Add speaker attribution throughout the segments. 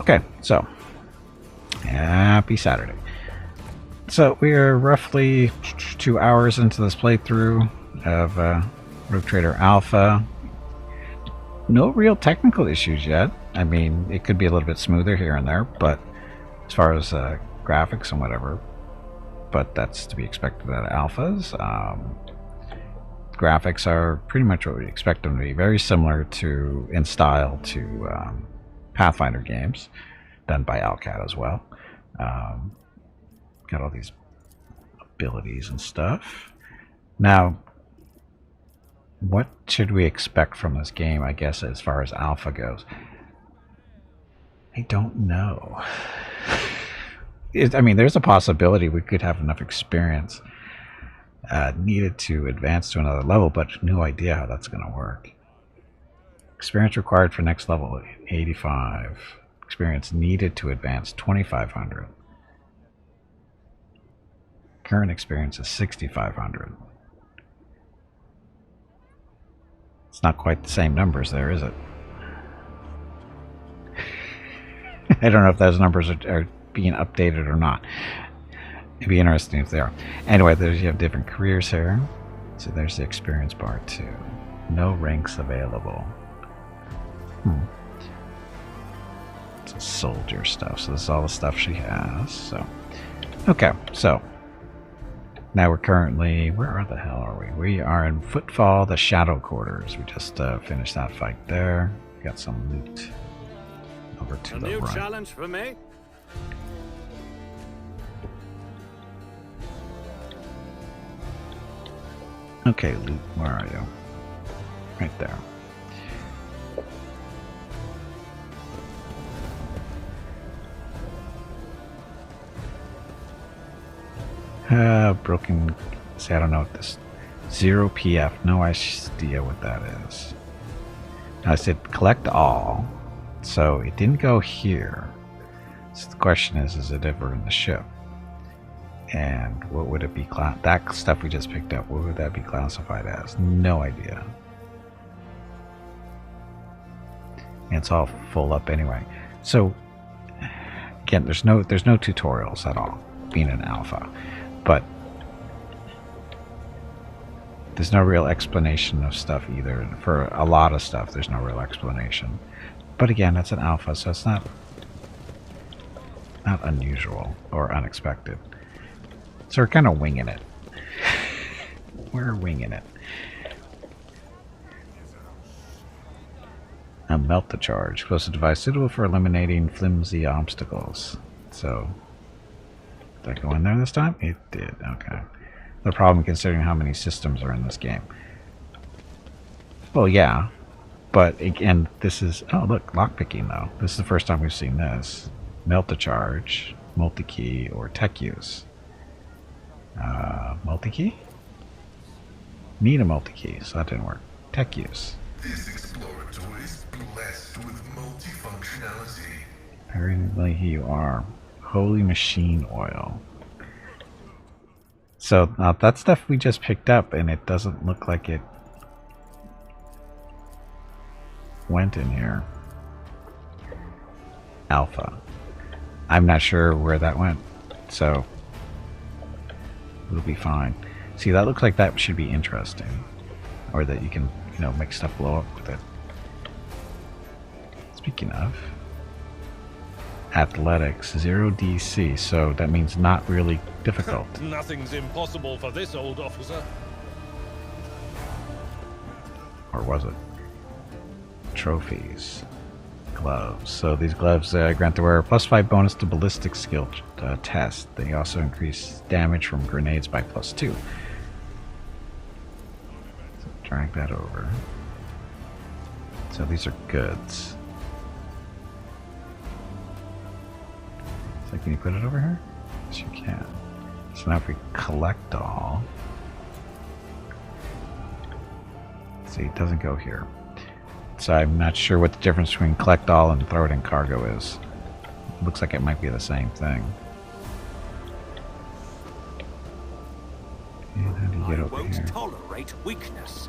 Speaker 1: Okay, so happy Saturday. So we are roughly 2 hours into this playthrough of Rogue Trader Alpha. No real technical issues yet. I mean, it could be a little bit smoother here and there, but as far as graphics and whatever, but that's to be expected at alphas. Graphics are pretty much what we expect them to be, very similar to in style to Pathfinder games done by Alcat as well. Got all these abilities and stuff. Now, what should we expect from this game, I guess, as far as alpha goes? I don't know. I mean, there's a possibility we could have enough experience needed to advance to another level, but no idea how that's going to work. Experience required for next level, 85. Experience needed to advance, 2,500. Current experience is 6,500. It's not quite the same numbers there, is it? I don't know if those numbers are being updated or not. It'd be interesting if they are. Anyway, you have different careers here. So there's the experience bar too. No ranks available. It's soldier stuff. So this is all the stuff she has. So okay, so now we're currently, where the hell are we? We are in Footfall, the Shadow Quarters. We just finished that fight there. Got some loot over to the right. A new challenge for me. Okay, loot, where are you? Right there. Broken. See, I don't know what this 0 PF. No idea what that is. I said collect all, so it didn't go here. So the question is it ever in the ship? And what would it be? That stuff we just picked up, what would that be classified as? No idea. And it's all full up anyway. So again, there's no tutorials at all, being an alpha. But there's no real explanation of stuff either. For a lot of stuff, there's no real explanation. But again, it's an alpha, so it's not unusual or unexpected. So we're kind of winging it. We're winging it. A melt the charge. Explosive device suitable for eliminating flimsy obstacles. So did I go in there this time? It did. Okay. No problem considering how many systems are in this game. Well, yeah. But again, this is... Oh, look. Lockpicking, though. This is the first time we've seen this. Melt the charge. Multi-key or tech use. Multi-key? Need a multi-key, so that didn't work. Tech use.
Speaker 2: This explorator is blessed with multifunctionality.
Speaker 1: Apparently you are. Holy machine oil. So that stuff we just picked up, and it doesn't look like it went in here. Alpha. I'm not sure where that went, so we'll be fine. See, that looks like that should be interesting, or that you can, you know, make stuff blow up with it. Speaking of athletics, 0 DC, so that means not really difficult.
Speaker 3: Nothing's impossible for this old officer.
Speaker 1: Or was it? Trophies. Gloves. So these gloves grant the wearer +5 bonus to ballistic skill test. They also increase damage from grenades by +2. So drag that over. So these are goods. So can you put it over here? Yes, you can. So now if we collect all, see, it doesn't go here. So I'm not sure what the difference between collect all and throw it in cargo is. Looks like it might be the same thing. And how do you get over here? I won't tolerate weakness.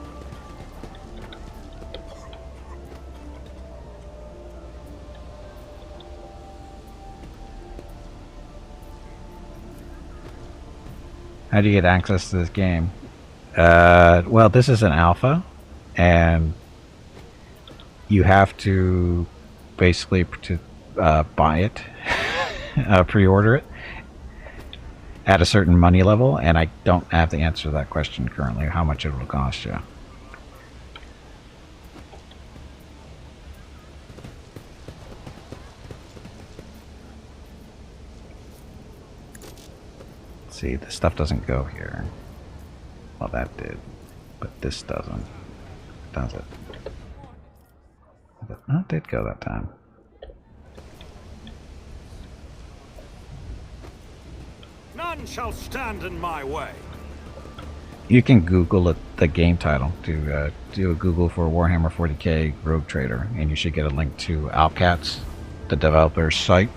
Speaker 1: How do you get access to this game? Well, this is an alpha, and you have to basically buy it, pre-order it at a certain money level, and I don't have the answer to that question currently, how much it will cost you. See, this stuff doesn't go here. Well, that did, but this doesn't. Does it? No, it did go that time.
Speaker 3: None shall stand in my way.
Speaker 1: You can Google it, the game title. Do a Google for Warhammer 40k Rogue Trader, and you should get a link to Alcat's, the developer's site.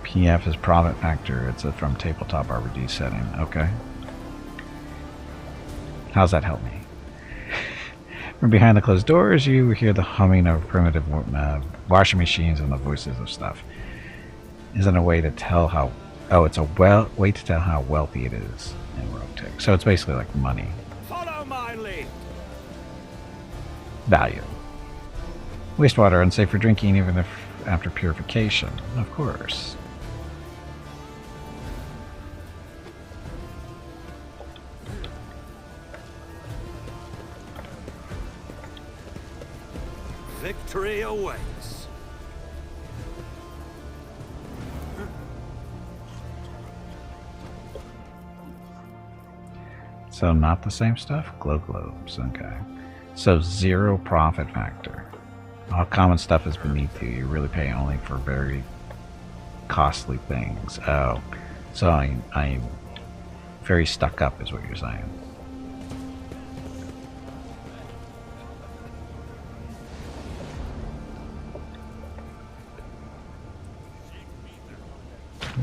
Speaker 1: PF is profit factor. It's from tabletop RPG setting. Okay. How's that help me? From behind the closed doors, you hear the humming of primitive washing machines and the voices of stuff. Isn't a way to tell how. Oh, it's a way to tell how wealthy it is in Rogue Tech. So it's basically like money.
Speaker 3: Follow my lead.
Speaker 1: Value. Wastewater unsafe for drinking, even if after purification. Of course.
Speaker 3: Victory awaits.
Speaker 1: So not the same stuff? Glow globes, okay. So 0 profit factor. All common stuff is beneath you. You really pay only for very costly things. Oh, so I'm very stuck up is what you're saying.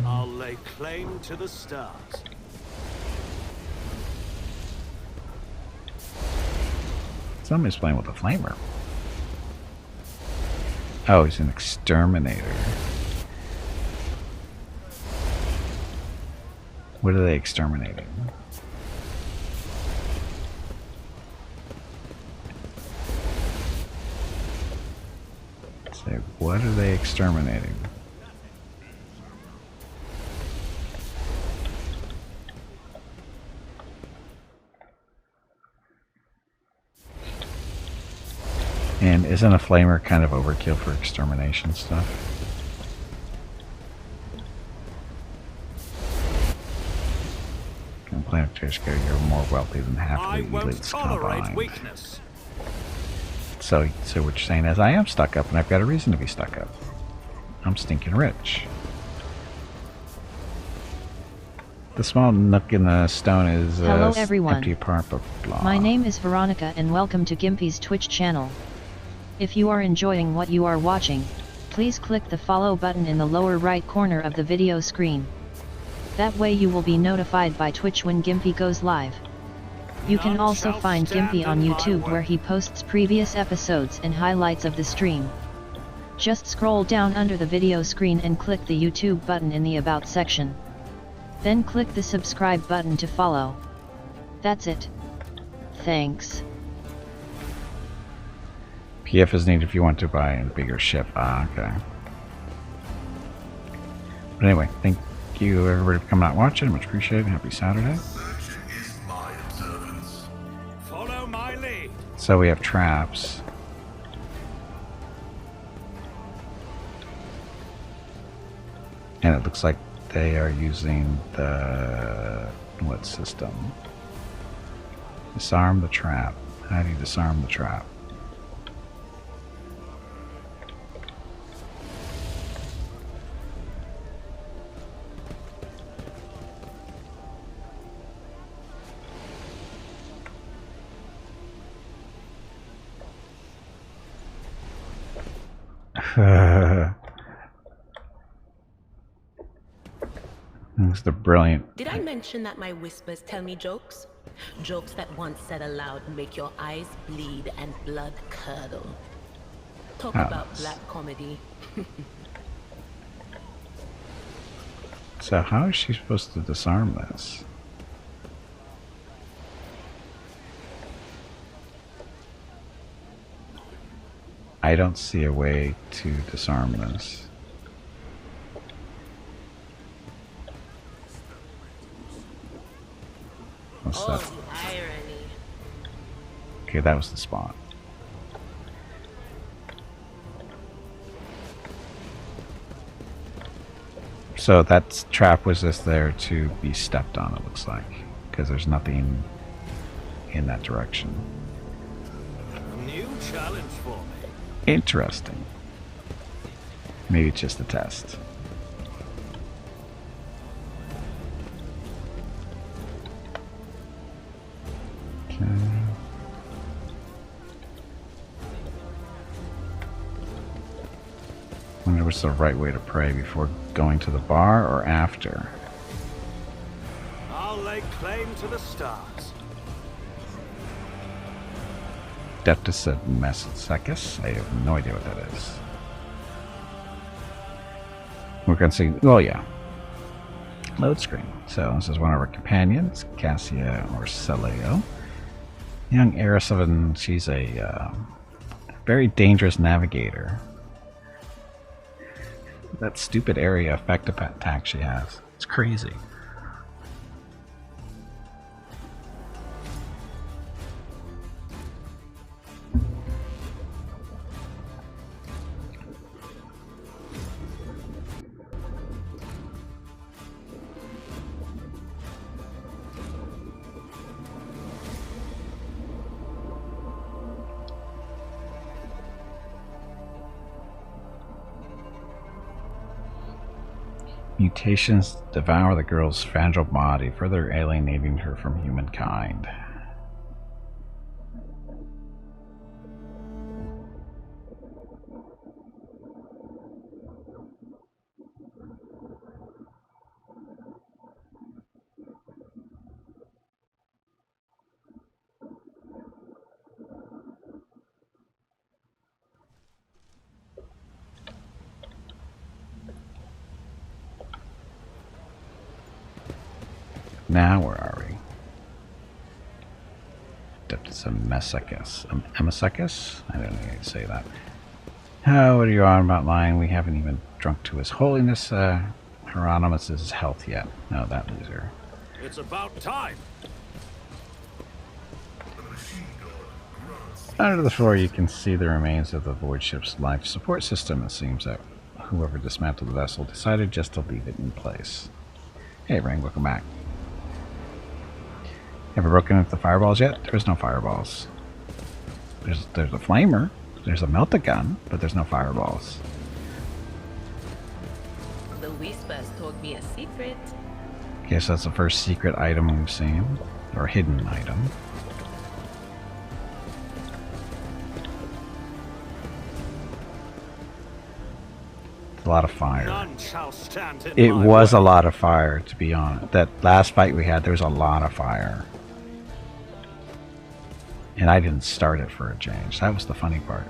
Speaker 3: I'll lay claim to the stars.
Speaker 1: Somebody's playing with a flamer. Oh, he's an exterminator. What are they exterminating? Say, what are they exterminating? And isn't a flamer kind of overkill for extermination stuff? Planetary scale, you're more wealthy than half
Speaker 3: I
Speaker 1: the
Speaker 3: won't
Speaker 1: elites
Speaker 3: tolerate
Speaker 1: combined.
Speaker 3: weakness.
Speaker 1: So what you're saying is I am stuck up, and I've got a reason to be stuck up. I'm stinking rich. The small nook in the stone is
Speaker 4: Hello everyone.
Speaker 1: empty apart, but blah.
Speaker 4: My name is Veronica and welcome to Gimpy's Twitch channel. If you are enjoying what you are watching, please click the follow button in the lower right corner of the video screen. That way you will be notified by Twitch when Gimpy goes live. You can also find Gimpy on YouTube where he posts previous episodes and highlights of the stream. Just scroll down under the video screen and click the YouTube button in the About section. Then click the subscribe button to follow. That's it. Thanks.
Speaker 1: PF is needed if you want to buy a bigger ship. Ah, okay. But anyway, thank you everybody for coming out and watching. Much appreciated. Happy Saturday.
Speaker 2: Search is my observance.
Speaker 3: Follow my lead.
Speaker 1: So we have traps. And it looks like they are using the what system? Disarm the trap. How do you disarm the trap? It's the brilliant.
Speaker 5: Did I mention that my whispers tell me jokes? Jokes that once said aloud make your eyes bleed and blood curdle. Talk about black comedy.
Speaker 1: So how is she supposed to disarm this? I don't see a way to disarm this. What's
Speaker 5: Oh,
Speaker 1: that?
Speaker 5: the irony.
Speaker 1: Okay, that was the spot. So that trap was just there to be stepped on, it looks like. Because there's nothing in that direction.
Speaker 3: A new challenge for me.
Speaker 1: Interesting. Maybe it's just a test. Okay. Wonder what's the right way to pray before going to the bar or after.
Speaker 3: I'll lay claim to the stars.
Speaker 1: Deptus of Messekis? I have no idea what that is. We're going to see, well, yeah. Load screen. So this is one of our companions, Cassia or Celeo. Young heiress of an, she's a very dangerous navigator. That stupid area effect attack she has. It's crazy. Mutations devour the girl's fragile body, further alienating her from humankind. Now where are we? Deptus of Messekis. Messekis? I don't know how to say that. Oh, what are you on about lying? We haven't even drunk to His Holiness Hieronymus' health yet. No, that loser.
Speaker 3: It's about time.
Speaker 1: Under the floor you can see the remains of the void ship's life support system. It seems that whoever dismantled the vessel decided just to leave it in place. Hey Ring, welcome back. Ever broken into the fireballs yet? There's no fireballs. There's a flamer, there's a melt-a-gun, but there's no fireballs.
Speaker 5: The Whispers told me a secret.
Speaker 1: Guess that's the first secret item we've seen, or hidden item. A lot of fire.
Speaker 3: None shall stand in
Speaker 1: It
Speaker 3: my
Speaker 1: was
Speaker 3: way.
Speaker 1: a lot of fire, to be honest. That last fight we had, there was a lot of fire. And I didn't start it for a change. That was the funny part.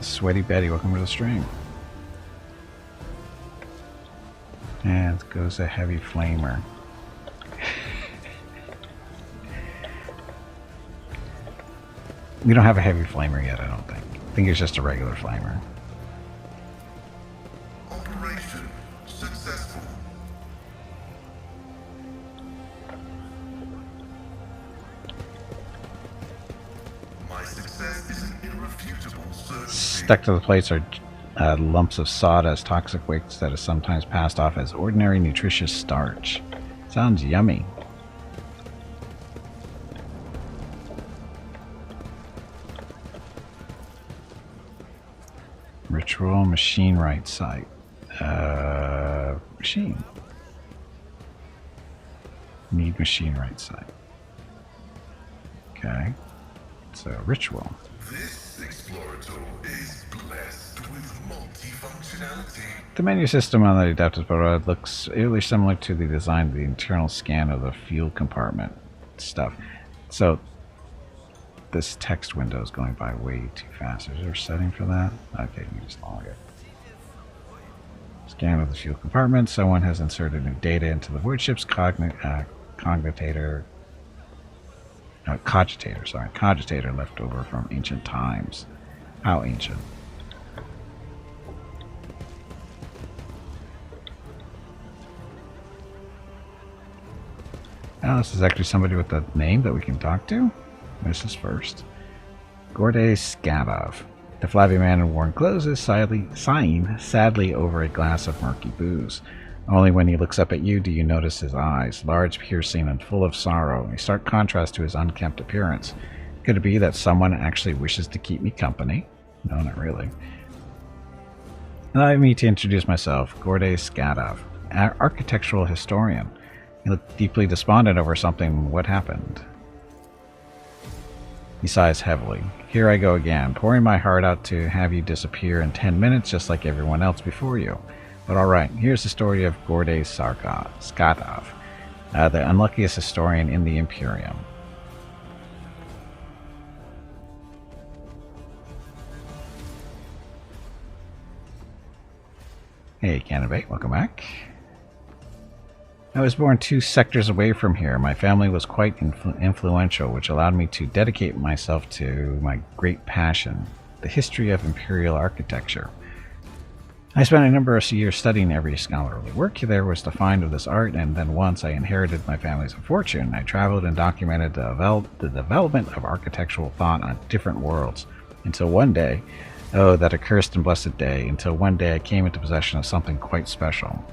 Speaker 1: Sweaty Betty, welcome to the stream. And it goes a heavy flamer. We don't have a heavy flamer yet, I don't think. I think it's just a regular flamer.
Speaker 2: Operation successful. My success is an irrefutable certainty.
Speaker 1: Stuck to the plates are lumps of sawdust, toxic waste that is sometimes passed off as ordinary nutritious starch. Sounds yummy. Ritual machine right site. Machine. Need machine right site. Okay. So ritual.
Speaker 2: This explorator is blessed with multifunctionality.
Speaker 1: The menu system on the adaptive prototype looks eerily similar to the design of the internal scan of the fuel compartment stuff. So this text window is going by way too fast. Is there a setting for that? Okay, you just log it. Scan of the fuel compartment. Someone has inserted new data into the void ship's cogitator, cogitator left over from ancient times. How ancient? Oh, this is actually somebody with a name that we can talk to. This is first. Gordey Skadov. The flabby man in worn clothes is sighing sadly over a glass of murky booze. Only when he looks up at you do you notice his eyes, large, piercing, and full of sorrow, a stark contrast to his unkempt appearance. Could it be that someone actually wishes to keep me company? No, not really. Allow me to introduce myself, Gordey Skadov, an architectural historian. He looked deeply despondent over something. What happened? He sighs heavily. Here I go again, pouring my heart out to have you disappear in 10 minutes just like everyone else before you. But alright, here's the story of Gordey Skadov, the unluckiest historian in the Imperium. Hey, Cannabate, welcome back. I was born 2 sectors away from here. My family was quite influential, which allowed me to dedicate myself to my great passion, the history of Imperial architecture. I spent a number of years studying every scholarly work there was to find of this art, and then once I inherited my family's fortune, I traveled and documented the development of architectural thought on different worlds, until one day, oh, that accursed and blessed day, until one day I came into possession of something quite special.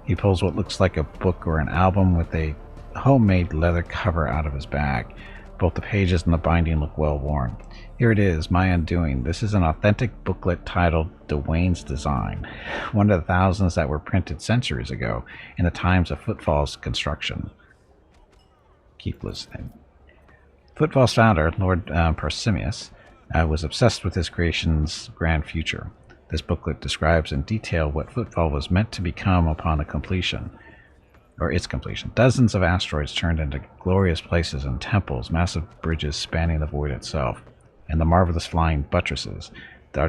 Speaker 1: He pulls what looks like a book or an album with a homemade leather cover out of his bag. Both the pages and the binding look well worn. Here it is, my undoing. This is an authentic booklet titled Dwayne's Design, one of the thousands that were printed centuries ago in the times of Footfall's construction. Keep listening. Footfall's founder, Lord Parsimius, was obsessed with his creation's grand future. This booklet describes in detail what Footfall was meant to become upon the completion, or its completion. Dozens of asteroids turned into glorious places and temples, massive bridges spanning the void itself, and the marvelous flying buttresses, the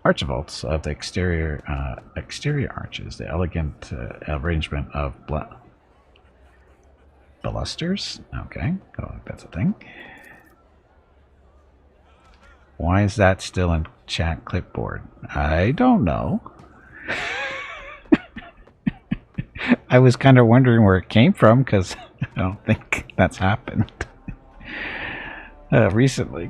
Speaker 1: archivolts of the exterior arches, the elegant arrangement of balusters. Okay, oh, that's a thing. Why is that still in chat clipboard? I don't know. I was kind of wondering where it came from because I don't think that's happened recently.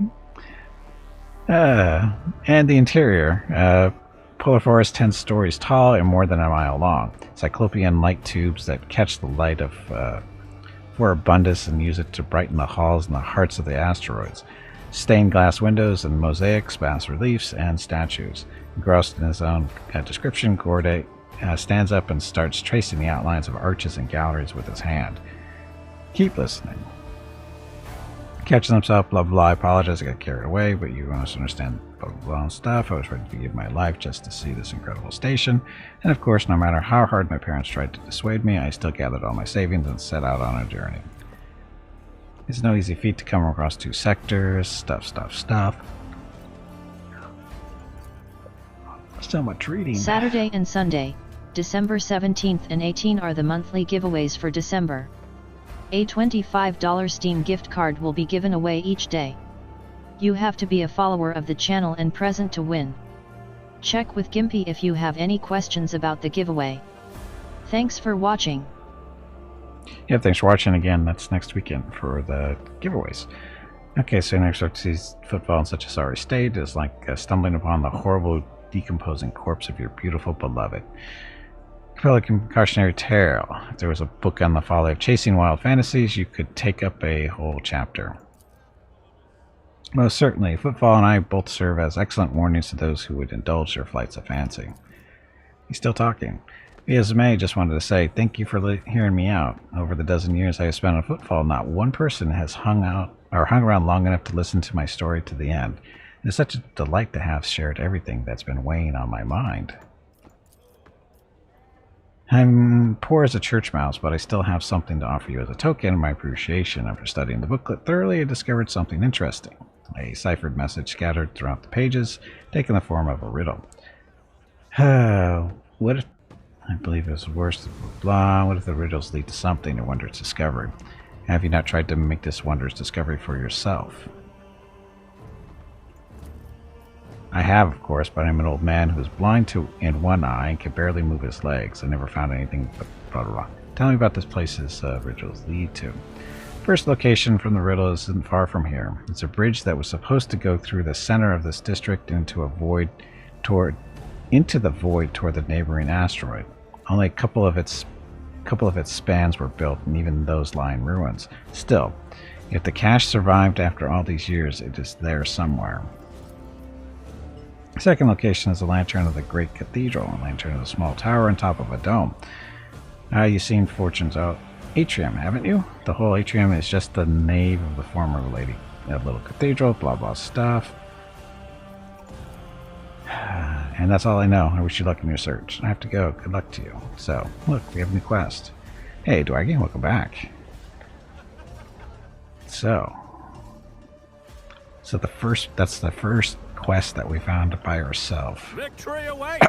Speaker 1: And the interior. Polar forest 10 stories tall and more than a mile long. Cyclopean light tubes that catch the light of for abundance and use it to brighten the halls and the hearts of the asteroids. Stained glass windows and mosaics, bas-reliefs, and statues. Engrossed in his own description, Gordey stands up and starts tracing the outlines of arches and galleries with his hand. Keep listening. Catches himself, blah blah. I apologize, I got carried away, but you must understand blah blah blah stuff. I was ready to give my life just to see this incredible station. And of course, no matter how hard my parents tried to dissuade me, I still gathered all my savings and set out on a journey. It's no easy feat to come across 2 sectors. Stuff. So much reading.
Speaker 4: Saturday and Sunday, December 17th and 18 are the monthly giveaways for December. A $25 Steam gift card will be given away each day. You have to be a follower of the channel and present to win. Check with Gimpy if you have any questions about the giveaway. Thanks for watching.
Speaker 1: Yeah, thanks for watching again. That's next weekend for the giveaways. Okay, so next up sees Footfall in such a sorry state is like stumbling upon the horrible decomposing corpse of your beautiful beloved. Compelling cautionary tale. If there was a book on the folly of chasing wild fantasies, you could take up a whole chapter. Most certainly, Footfall and I both serve as excellent warnings to those who would indulge their flights of fancy. He's still talking. As May just wanted to say, thank you for hearing me out. Over the dozen years I have spent on Footfall, not one person has hung around long enough to listen to my story to the end. It is such a delight to have shared everything that's been weighing on my mind. I'm poor as a church mouse, but I still have something to offer you as a token of my appreciation. After studying the booklet thoroughly, I discovered something interesting. A ciphered message scattered throughout the pages, taking the form of a riddle. What if, I believe it's worse, blah, what if the riddles lead to something, a wondrous discovery? Have you not tried to make this wondrous discovery for yourself? I have, of course, but I'm an old man who is blind in one eye and can barely move his legs. I never found anything but blah blah blah. Tell me about this place's riddles lead to. First location from the riddle isn't far from here. It's a bridge that was supposed to go through the center of this district into the void toward the neighboring asteroid. Only a couple of its spans were built, and even those lie in ruins. Still, if the cache survived after all these years, it is there somewhere. Second location is the lantern of the Great Cathedral, a lantern of a small tower on top of a dome. You've seen Fortune's atrium, haven't you? The whole atrium is just the nave of the former little cathedral, blah blah stuff. And that's all I know. I wish you luck in your search. I have to go. Good luck to you. So, look, we have a new quest. Hey, Dwaggy, welcome back. So that's the first quest that we found by ourselves.
Speaker 3: Victory awaits!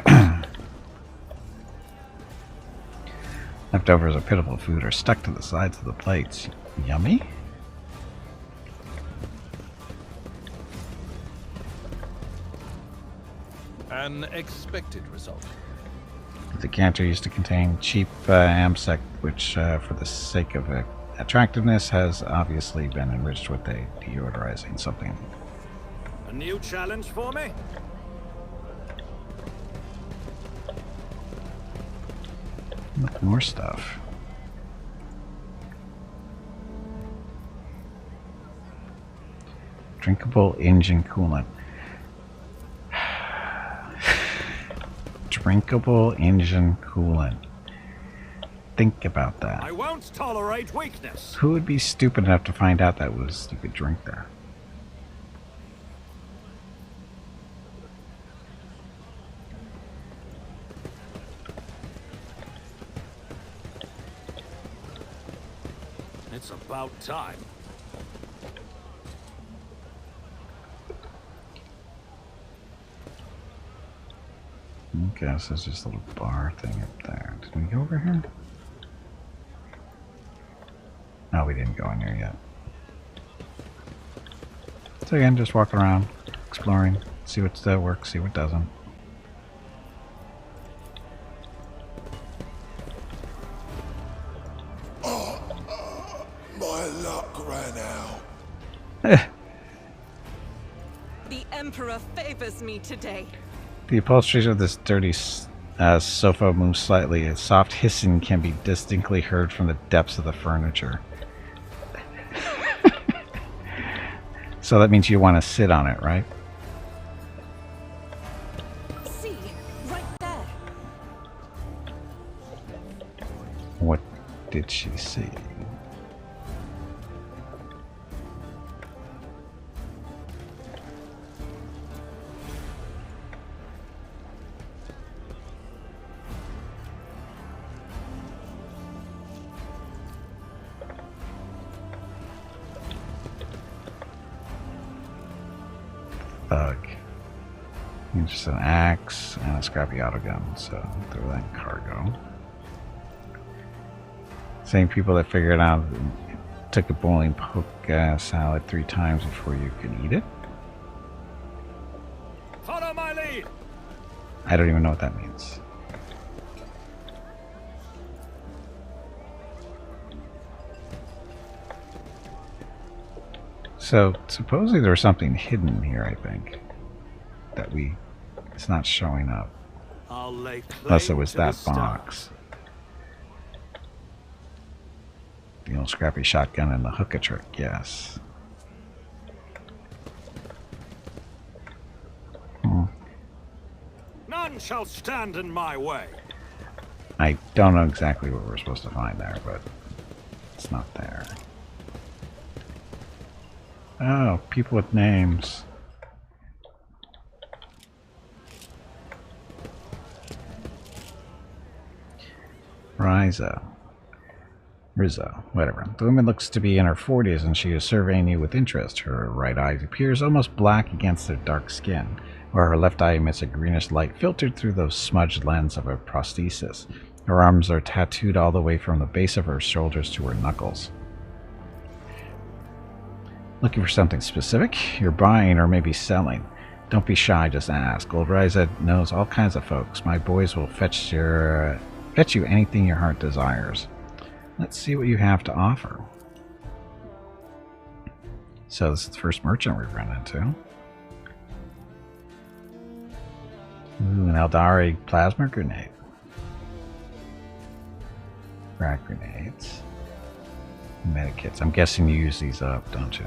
Speaker 1: Leftovers of pitiful food are stuck to the sides of the plates. Yummy?
Speaker 6: An expected result.
Speaker 1: The decanter used to contain cheap amsec, which, for the sake of attractiveness, has obviously been enriched with a deodorizing something.
Speaker 3: A new challenge for me?
Speaker 1: Look, more stuff. Drinkable engine coolant. Drinkable engine coolant. Think about that.
Speaker 3: I won't tolerate weakness.
Speaker 1: Who would be stupid enough to find out that you could drink that?
Speaker 3: It's about time.
Speaker 1: Okay, so there's just a little bar thing up there. Did we go over here? No, we didn't go in there yet. So again, just walk around, exploring, see what works, see what doesn't.
Speaker 2: My luck ran out.
Speaker 7: The Emperor favors me today.
Speaker 1: The upholstery of this dirty sofa moves slightly. A soft hissing can be distinctly heard from the depths of the furniture. So that means you want to sit on it, right?
Speaker 7: See, right there.
Speaker 1: What did she see? Thug. Just an axe and a scrappy auto gun, so throw that in cargo. Same people that figured out took a bowling poke salad 3 times before you could eat it.
Speaker 3: Follow my lead.
Speaker 1: I don't even know what that means. So supposedly there was something hidden here, I think, that it's not showing up.
Speaker 3: I'll lay claim
Speaker 1: Unless it was
Speaker 3: to
Speaker 1: that
Speaker 3: the stars.
Speaker 1: box. The old scrappy shotgun and the hookah trick, yes.
Speaker 3: None shall stand in my way.
Speaker 1: I don't know exactly what we're supposed to find there, but it's not there. Oh, people with names. Rizzo, whatever. The woman looks to be in her 40s and she is surveying you with interest. Her right eye appears almost black against her dark skin, where her left eye emits a greenish light filtered through the smudged lens of a prosthesis. Her arms are tattooed all the way from the base of her shoulders to her knuckles. Looking for something specific? You're buying or maybe selling. Don't be shy, just ask. Old Riza knows all kinds of folks. My boys will fetch you anything your heart desires. Let's see what you have to offer. So this is the first merchant we've run into. Ooh, an Eldari plasma grenade. Frag grenades. Medikits. I'm guessing you use these up, don't you?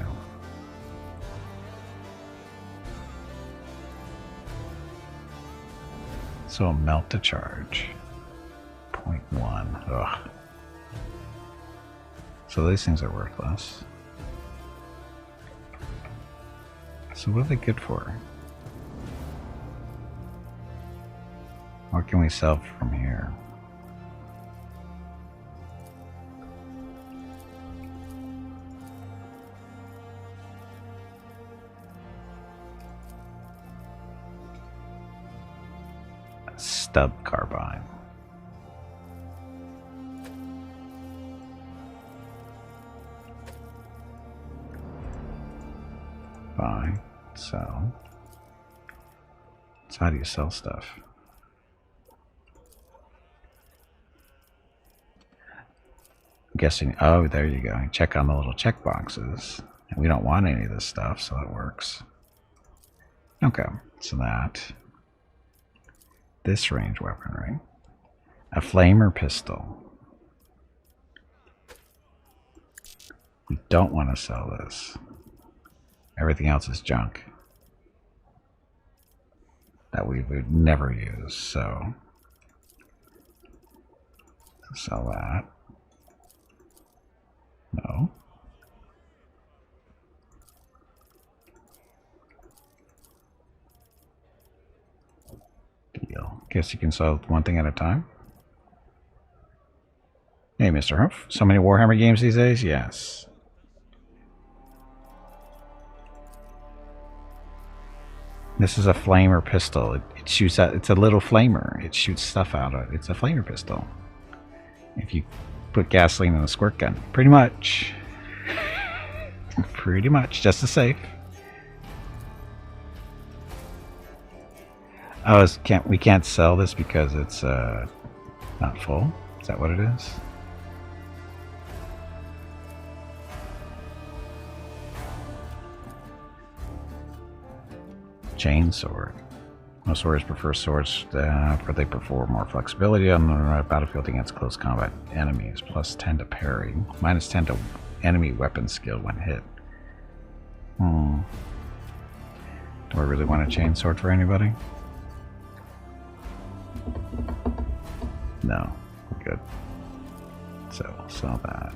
Speaker 1: So a melt to charge. 0.1. Ugh. So these things are worthless. So what are they good for? What can we sell from here? Stub carbine. Buy, sell. So how do you sell stuff? I'm guessing, oh, there you go. Check on the little check boxes. And we don't want any of this stuff, so that works. Okay, so that. This range weaponry. A flamer pistol. We don't want to sell this. Everything else is junk that we would never use, so sell that. No. Deal. Guess you can sell one thing at a time. Hey, Mr. Humph. So many Warhammer games these days? Yes. This is a flamer pistol. It shoots out. It's a little flamer. It shoots stuff out of it. It's a flamer pistol. If you put gasoline in a squirt gun, pretty much. Pretty much, just as safe. Oh, we can't sell this because it's not full. Is that what it is? Chainsword. Most warriors prefer swords, for they prefer more flexibility on the battlefield against close combat enemies. Plus 10 to parry. Minus 10 to enemy weapon skill when hit. Do I really want a chainsword for anybody? No. We're good. So, we'll sell that.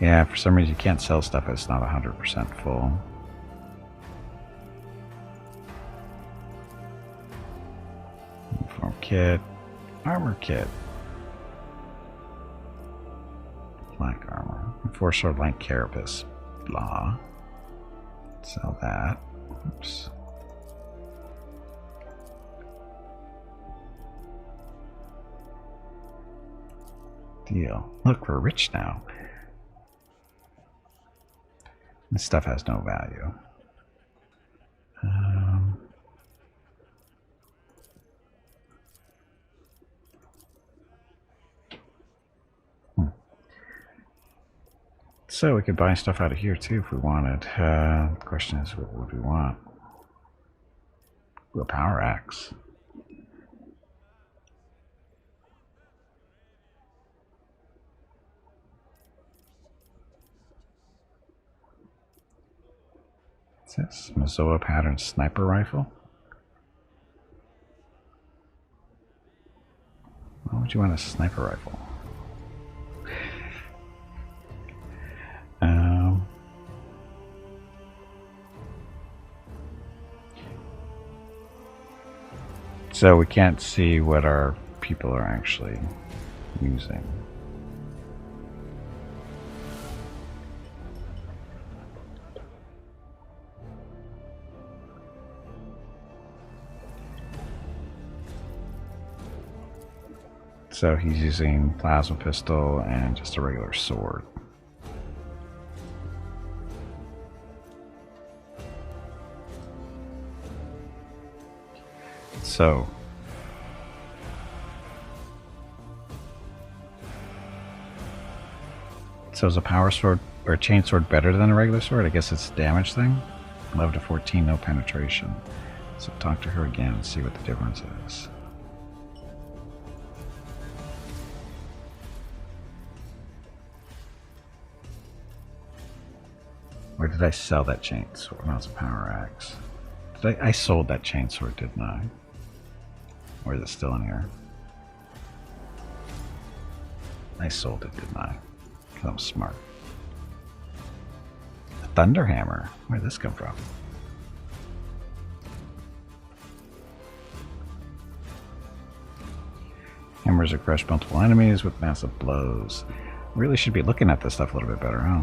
Speaker 1: Yeah, for some reason you can't sell stuff that's not 100% full. Uniform kit. Armor kit. Flank armor. Enforcer Lank Carapace. Blah. Sell that. Oops. Deal. Look, we're rich now. This stuff has no value. So we could buy stuff out of here too if we wanted. The question is, what would we want? A power axe. What's this? Mazoa pattern sniper rifle? Why would you want a sniper rifle? So we can't see what our people are actually using. So he's using plasma pistol and just a regular sword. So is a power sword or a chain sword better than a regular sword? I guess it's a damage thing. 11 to 14, no penetration. So talk to her again and see what the difference is. Where did I sell that chain sword? No, it's a power axe. I sold that chain sword, didn't I? Or is it still in here? I sold it, didn't I? Because I'm smart. A thunder hammer. Where did this come from? Hammers that crush multiple enemies with massive blows. Really should be looking at this stuff a little bit better, huh?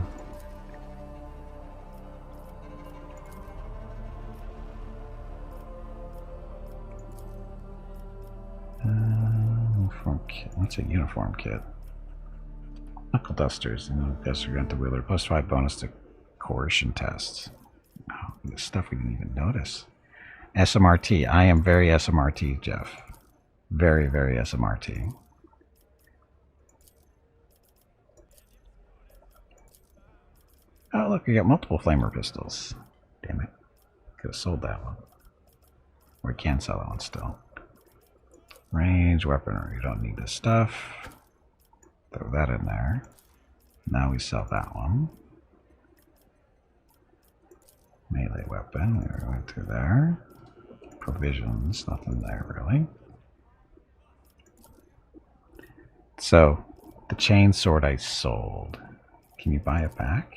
Speaker 1: Uniform kit. What's a uniform kit? Knuckle dusters. Duster grant the wielder +5 bonus to coercion tests. Oh, this stuff we didn't even notice. SMRT. I am very SMRT, Jeff. Very, very SMRT. Oh, look, we got multiple flamer pistols. Damn it. Could have sold that one. Or we can sell that one still. Range weaponry. You don't need this stuff. Throw that in there. Now we sell that one. Melee weapon. We went through there. Provisions. Nothing there really. So, the chain sword I sold. Can you buy it back?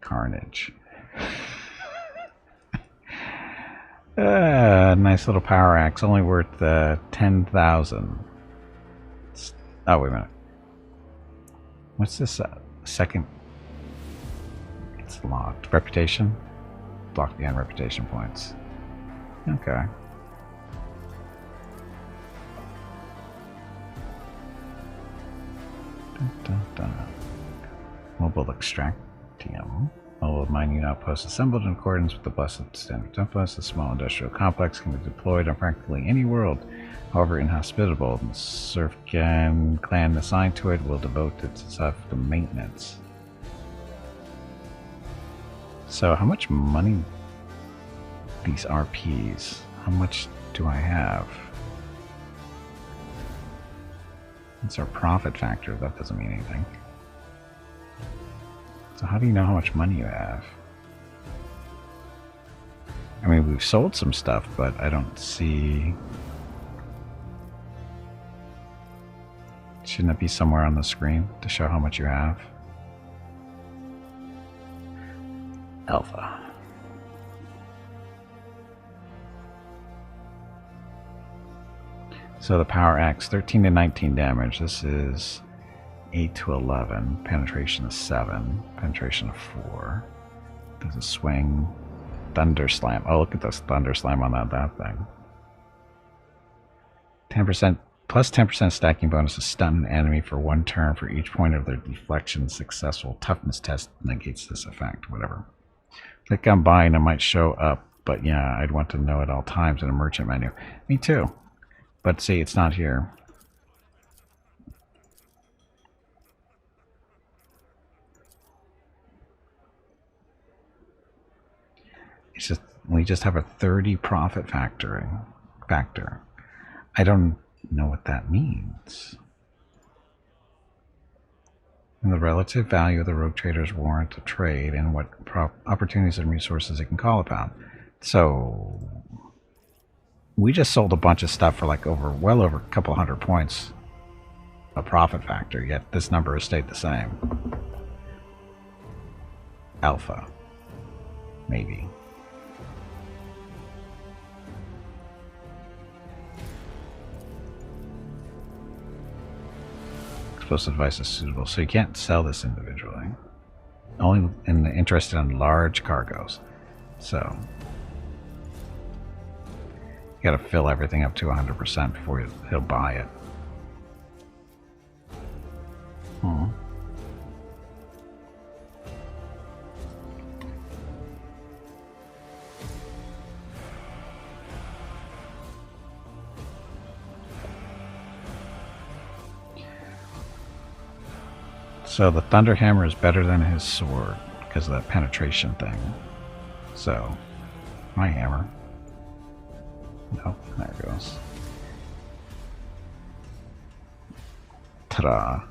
Speaker 1: Carnage. Nice little power axe, only worth 10,000. Oh, wait a minute. What's this? Second. It's locked. Reputation? Block beyond reputation points. Okay. Dun, dun, dun. Mobile extractium. Mobile mining outpost assembled in accordance with the Blessed Standard templates. A small industrial complex can be deployed on practically any world, however inhospitable. The Surf clan assigned to it will devote itself to maintenance. So, how much money? These RPs. How much do I have? It's our profit factor. That doesn't mean anything. So how do you know how much money you have? I mean, we've sold some stuff, but I don't see... Shouldn't it be somewhere on the screen to show how much you have? Alpha. So the power axe, 13 to 19 damage. This is 8 to 11. Penetration is 7. Penetration of 4. There's a swing. Thunder slam. Oh, look at this thunder slam on that thing. 10% plus 10% stacking bonus to stun an enemy for 1 turn for each point of their deflection. Successful toughness test negates this effect. Whatever. Click on buy and it might show up, but yeah, I'd want to know at all times in a merchant menu. Me too. But see, it's not here. It's just we just have a 30 profit factor. I don't know what that means. And the relative value of the rogue trader's warrant to trade and what opportunities and resources it can call upon. So we just sold a bunch of stuff for like well over a couple hundred points of profit factor, yet this number has stayed the same. Alpha. Maybe. explosive device is suitable, so you can't sell this individually. Only interested in large cargoes. So you gotta fill everything up to 100% before he'll buy it. So the Thunder Hammer is better than his sword because of that penetration thing. So, my hammer. Nope, there it goes. Ta-da.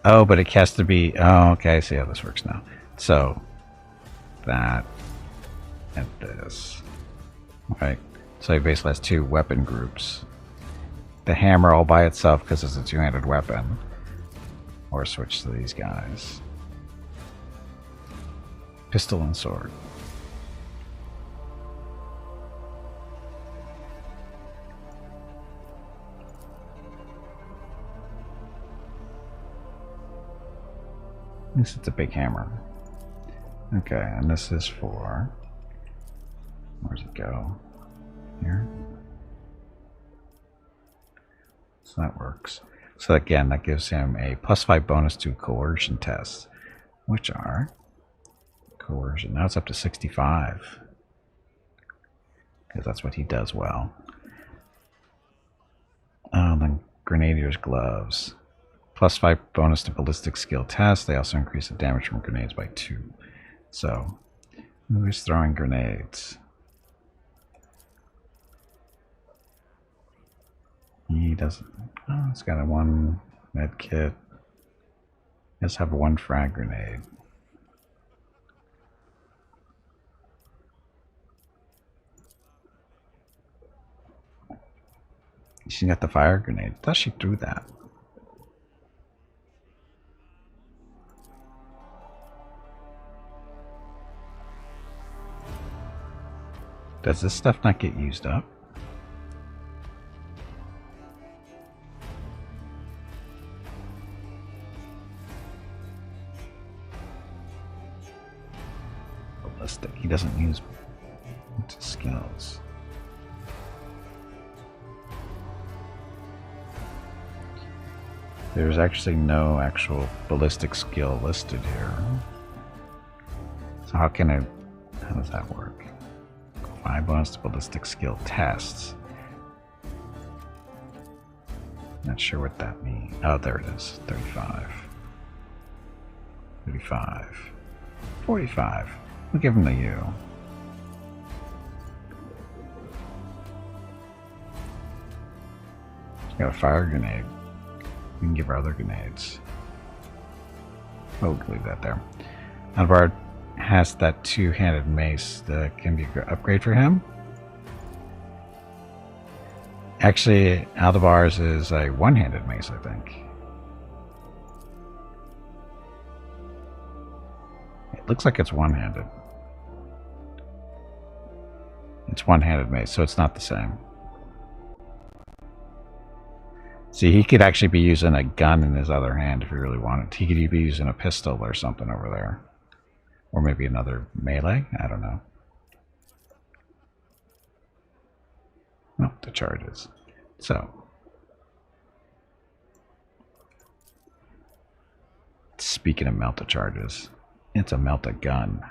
Speaker 1: Oh, but it has to be... Oh, okay, I see how this works now. So, that and this. Right? So he basically has two weapon groups. The hammer all by itself because it's a two-handed weapon. Or switch to these guys. Pistol and sword. This is a big hammer. Okay, and this is for... Where's it go? Here? So that works. So again, that gives him a +5 bonus to coercion tests, which are coercion. Now it's up to 65. Because that's what he does well. Then Grenadier's gloves. +5 bonus to ballistic skill tests. They also increase the damage from grenades by 2. So, who's throwing grenades? He doesn't. Oh, it's got a 1 med kit. He does have a 1 frag grenade. She got the fire grenade. I thought she threw that. Does this stuff not get used up? Ballistic. He doesn't use skills. There's actually no actual ballistic skill listed here. So how does that work? 5 bonus to ballistic skill tests. Not sure what that means. Oh, there it is. 35. 35. 45. We'll give him the U. She's got a fire grenade. We can give her other grenades. We'll leave that there. Alvard has that two-handed mace that can be an upgrade for him. Actually, Aldebar's is a one-handed mace, I think. It looks like it's one-handed. It's one-handed mace, so it's not the same. See, he could actually be using a gun in his other hand if he really wanted. He could be using a pistol or something over there. Or maybe another melee? I don't know. No, the charges. So. Speaking of melta charges, it's a melta gun.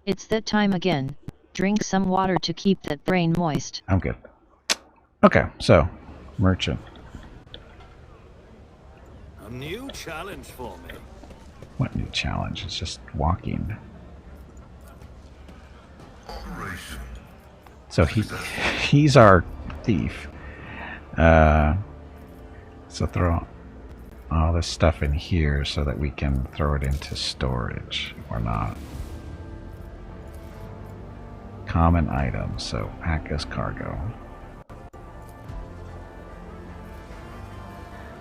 Speaker 4: It's that time again. Drink some water to keep that brain moist.
Speaker 1: I'm good. Okay, so, merchant.
Speaker 3: A new challenge for me.
Speaker 1: What new challenge? It's just walking.
Speaker 2: Operation.
Speaker 1: So he's our thief. So throw all this stuff in here so that we can throw it into storage or not. Common items, so pack as cargo.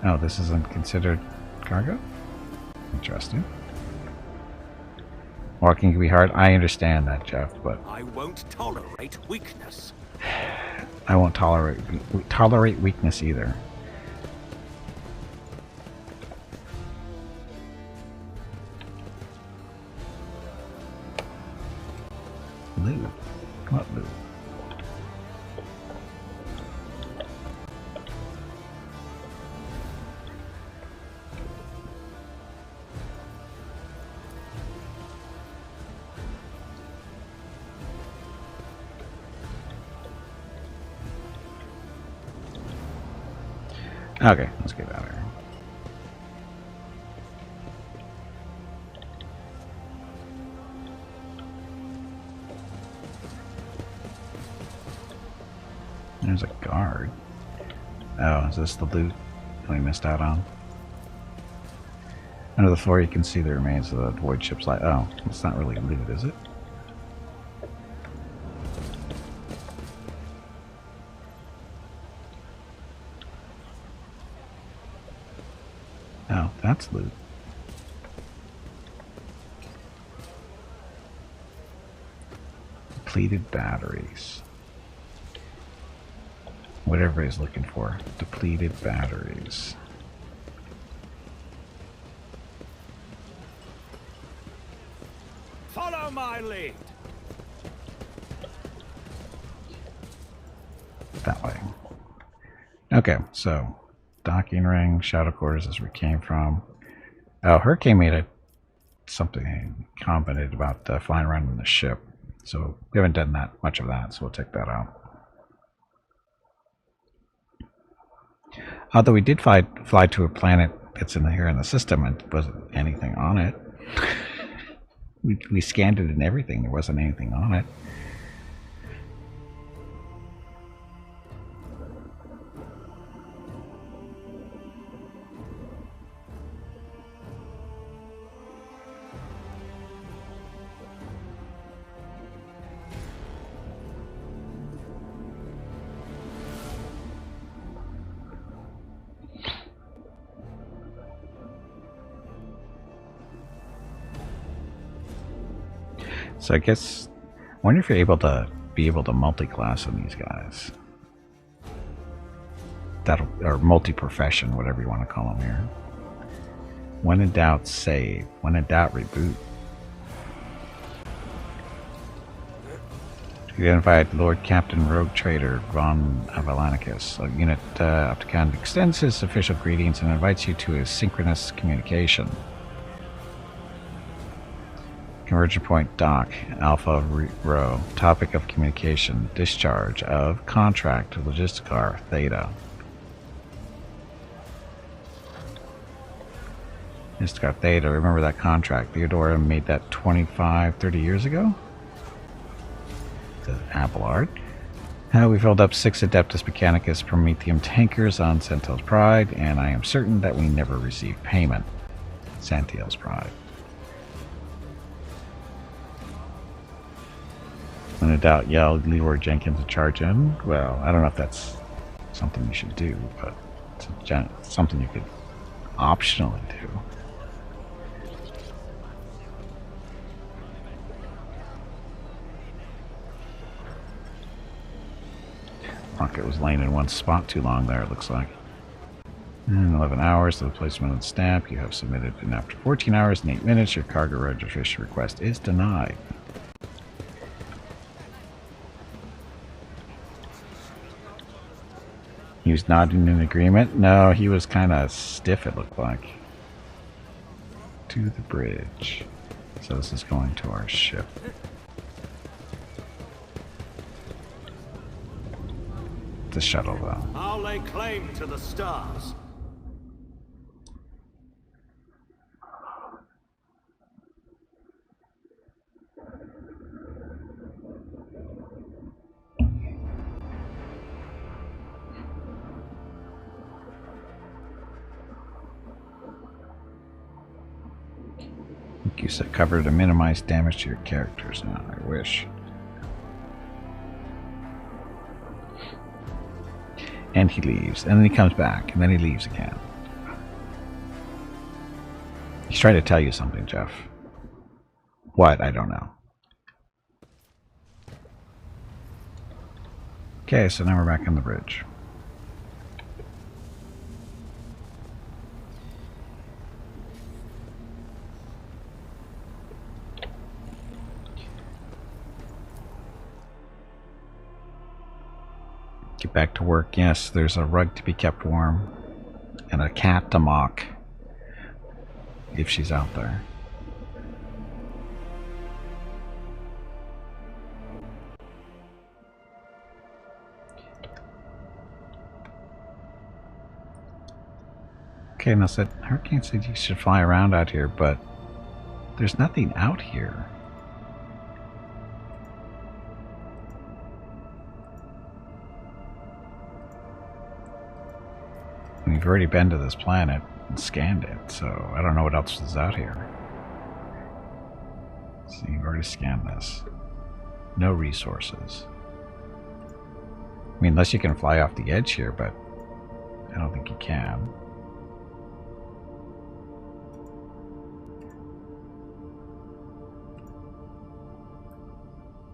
Speaker 1: Oh, this isn't considered cargo? Interesting. Walking can be hard. I understand that, Jeff, but
Speaker 3: I won't tolerate weakness.
Speaker 1: I won't tolerate weakness either. Loot? What loot? Okay, let's get out of here. There's a guard. Oh, is this the loot we missed out on? Under the floor you can see the remains of the void ship's light. Oh, it's not really loot, is it? Oh, that's loot. Depleted batteries. What everybody's looking for. Depleted batteries.
Speaker 3: Follow my lead.
Speaker 1: That way. Okay, so docking ring, shadow quarters is where we came from. Oh, Hurricane made a something commented about flying around in the ship. So we haven't done that much of that, so we'll take that out. Although we did fly to a planet that's in here in the system and wasn't anything on it. We scanned it and everything. There wasn't anything on it. So I guess, I wonder if you're able to multi-class on these guys. Or multi-profession, whatever you want to call them here. When in doubt, save. When in doubt, reboot. Identified Lord Captain Rogue Trader Von Avalanicus. A unit Opticon extends his official greetings and invites you to a synchronous communication. Conversion point dock, Alpha Row. Topic of communication, discharge of contract, Logisticar, Theta. Logisticar, Theta, remember that contract. Theodora made that 25, 30 years ago? Says Abelard. We filled up 6 Adeptus Mechanicus Prometheum tankers on Santiel's Pride, and I am certain that we never received payment. Santiel's Pride. When in doubt, yell Leroy Jenkins to charge in. Well, I don't know if that's something you should do, but it's something you could optionally do. Rocket was laying in one spot too long there, it looks like. In 11 hours, the placement of the stamp you have submitted, and after 14 hours and 8 minutes, your cargo registration request is denied. He was nodding in agreement. No, he was kind of stiff, it looked like. To the bridge. So this is going to our ship. The shuttle, though.
Speaker 3: I'll lay claim to the stars.
Speaker 1: You said cover to minimize damage to your characters. No, I wish. And he leaves, and then he comes back, and then he leaves again. He's trying to tell you something, Jeff. What? I don't know. Okay, so now we're back on the bridge. Get back to work. Yes, there's a rug to be kept warm. And a cat to mock. If she's out there. Okay, now said Hurricane said you should fly around out here, but there's nothing out here. We've already been to this planet and scanned it, so I don't know what else is out here. So you've already scanned this. No resources. I mean, unless you can fly off the edge here, but I don't think you can.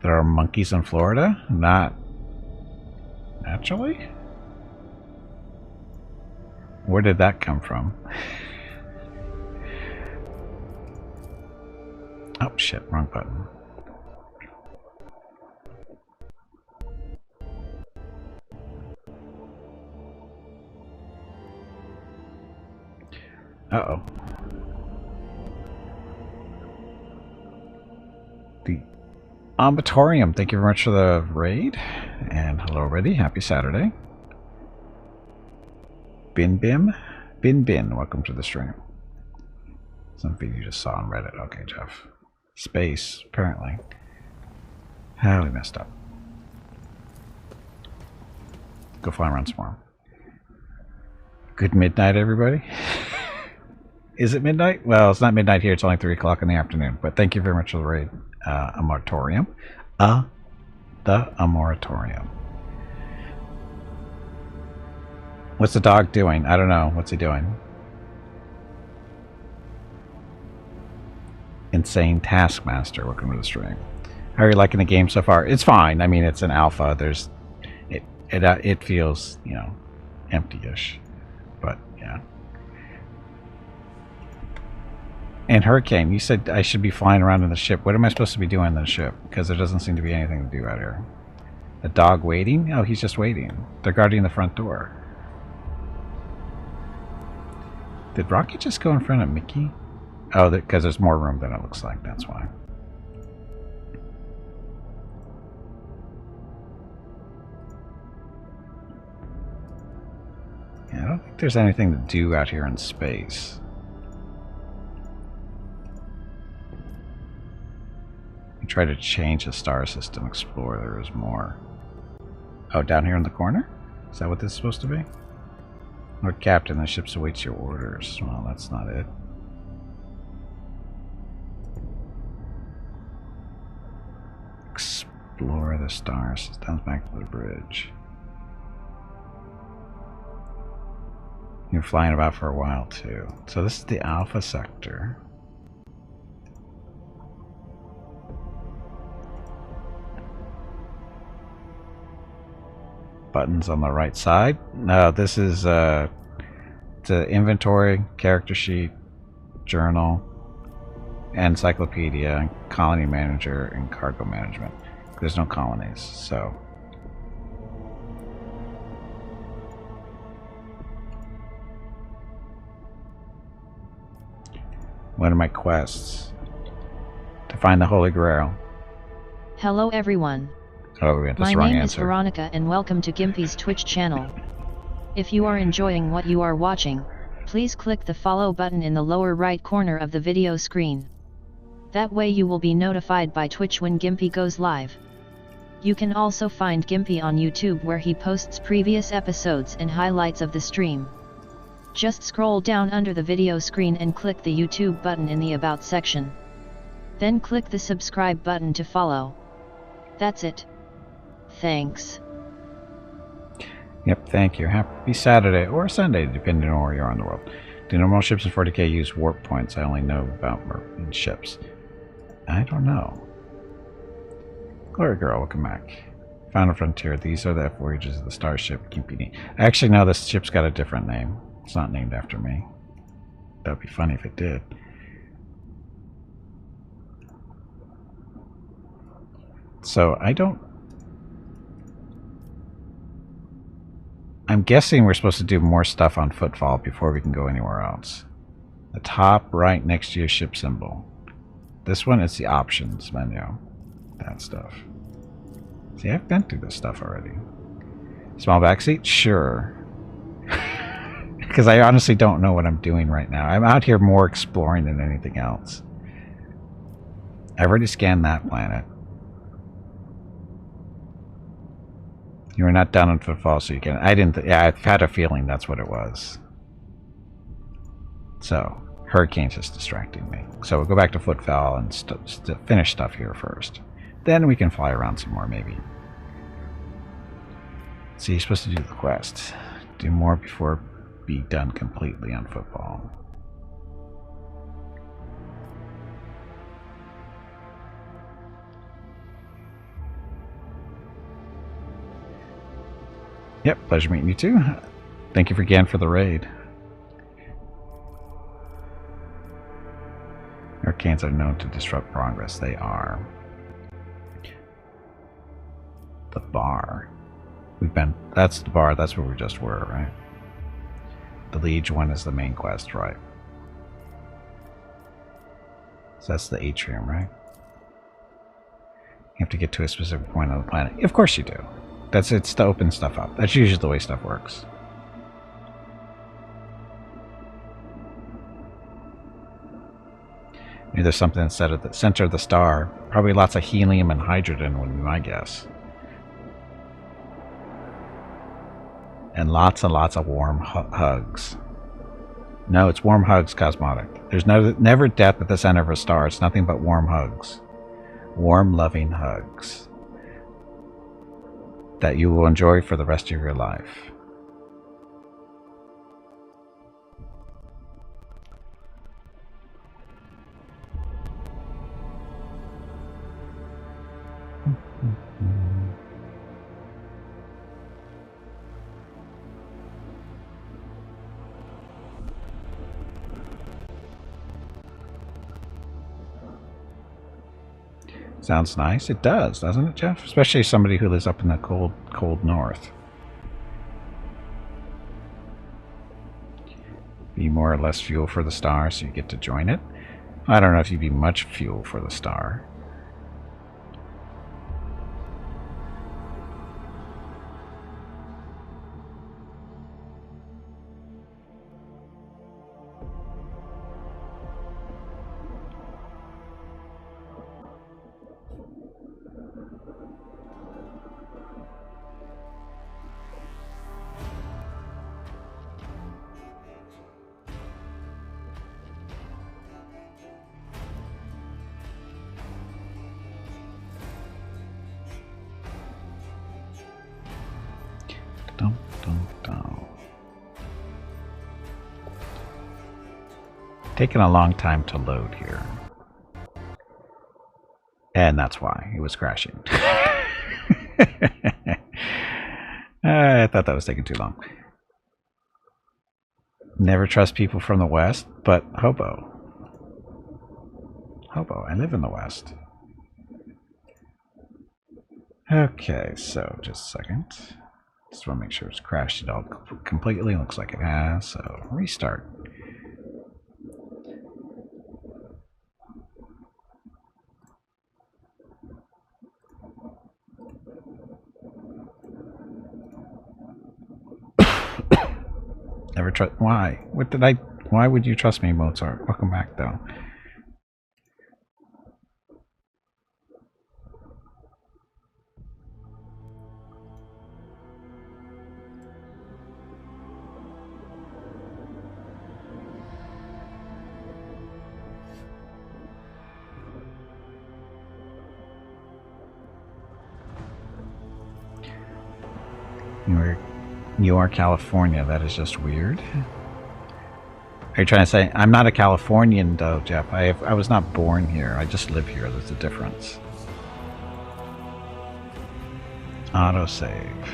Speaker 1: There are monkeys in Florida? Not naturally? Where did that come from? Oh shit, wrong button. Uh-oh. The Ombatorium, thank you very much for the raid. And hello already, happy Saturday. Bin Bin, welcome to the stream. Something you just saw on Reddit. Okay, Jeff. Space, apparently. Ah, we messed up. Go fly around some more. Good midnight, everybody. Is it midnight? Well, it's not midnight here. It's only 3 o'clock in the afternoon. But thank you very much for the raid. A moratorium. A moratorium. What's the dog doing? I don't know. What's he doing? Insane Taskmaster. Welcome to the stream. How are you liking the game so far? It's fine. I mean, it's an alpha. There's, it feels, you know, empty-ish. But yeah. And Hurricane, you said I should be flying around in the ship. What am I supposed to be doing in the ship? Because there doesn't seem to be anything to do out here. A dog waiting? Oh, he's just waiting. They're guarding the front door. Did Rocky just go in front of Mickey? Oh, because there's more room than it looks like. That's why. Yeah, I don't think there's anything to do out here in space. You try to change the star system explorer. There is more. Oh, down here in the corner? Is that what this is supposed to be? Lord Captain, the ship awaits your orders. Well, that's not it. Explore the stars. Systems back to the bridge. You're flying about for a while too. So this is the Alpha sector. Buttons on the right side. No, this is the inventory, character sheet, journal, encyclopedia, colony manager, and cargo management. There's no colonies, so. One of my quests to find the Holy Grail.
Speaker 4: Hello everyone.
Speaker 1: Oh, we got this
Speaker 4: My
Speaker 1: wrong
Speaker 4: name
Speaker 1: answer.
Speaker 4: is Veronica and welcome to Gimpy's Twitch channel. If you are enjoying what you are watching, please click the follow button in the lower right corner of the video screen. That way you will be notified by Twitch when Gimpy goes live. You can also find Gimpy on YouTube where he posts previous episodes and highlights of the stream. Just scroll down under the video screen and click the YouTube button in the About section. Then click the subscribe button to follow. That's it. Thanks.
Speaker 1: Yep, thank you. Happy Saturday or Sunday, depending on where you are in the world. Do normal ships in 40k use warp points? I only know about merchant ships. I don't know. Glory Girl, welcome back. Final Frontier. These are the voyages of the starship competing. Actually, no, this ship's got a different name. It's not named after me. That'd be funny if it did. So I don't... I'm guessing we're supposed to do more stuff on Footfall before we can go anywhere else. The top right next to your ship symbol. This one is the options menu. That stuff. See, I've been through this stuff already. Small backseat? Sure. Because I honestly don't know what I'm doing right now. I'm out here more exploring than anything else. I've already scanned that planet. You were not down on Footfall, so you can... I didn't... Yeah, I've had a feeling that's what it was. So, Hurricane's just distracting me. So we'll go back to Footfall and finish stuff here first. Then we can fly around some more, maybe. See, you're supposed to do the quest. Do more before be done completely on Football. Yep, pleasure meeting you too. Thank you again for the raid. Hurricanes are known to disrupt progress. They are. The bar. We've been... That's the bar. That's where we just were, right? The Liege one is the main quest, right? So that's the atrium, right? You have to get to a specific point on the planet. Of course you do. It's to open stuff up. That's usually the way stuff works. Maybe there's something instead of the center of the star. Probably lots of helium and hydrogen would be my guess. And lots of warm hugs. No, it's warm hugs cosmetic. There's never death at the center of a star. It's nothing but warm hugs. Warm, loving hugs. That you will enjoy for the rest of your life. Sounds nice. It does, doesn't it, Jeff? Especially somebody who lives up in the cold north. Be more or less fuel for the star, so you get to join it. I don't know if you'd be much fuel for the star. Taking a long time to load here. And that's why it was crashing. I thought that was taking too long. Never trust people from the West, but Hobo. Hobo, I live in the West. Okay, so just a second. Just want to make sure it's crashed it all completely. Looks like it has, so restart. Never trust. Why? What did I? Why would you trust me, Mozart? Welcome back, though. You are California. That is just weird. Are you trying to say I'm not a Californian, though, Jeff? I was not born here. I just live here. There's a difference. Autosave.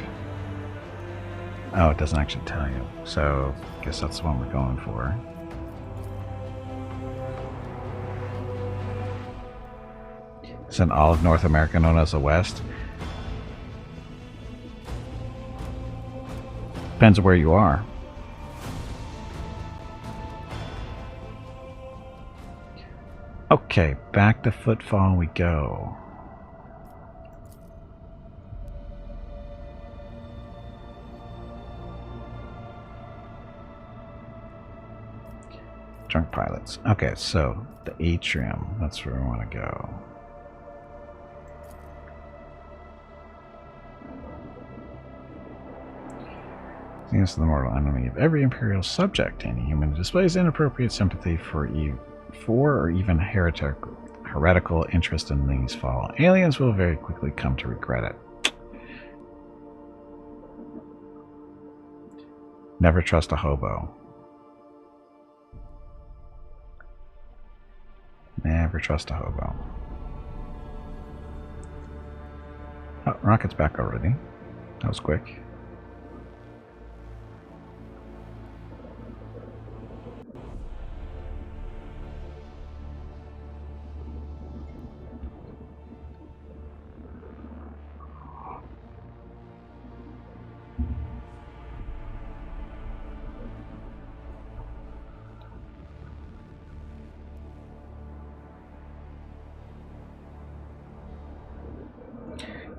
Speaker 1: Oh, it doesn't actually tell you. So, I guess that's the one we're going for. Isn't all of North America known as the West? Depends on where you are. Okay, back to Footfall we go. Drunk pilots. Okay, so the atrium. That's where we want to go. Against the mortal enemy of every imperial subject, any human who displays inappropriate sympathy for or even heretical interest in these fallen aliens will very quickly come to regret it. Never trust a hobo. Never trust a hobo. Oh, rocket's back already. That was quick.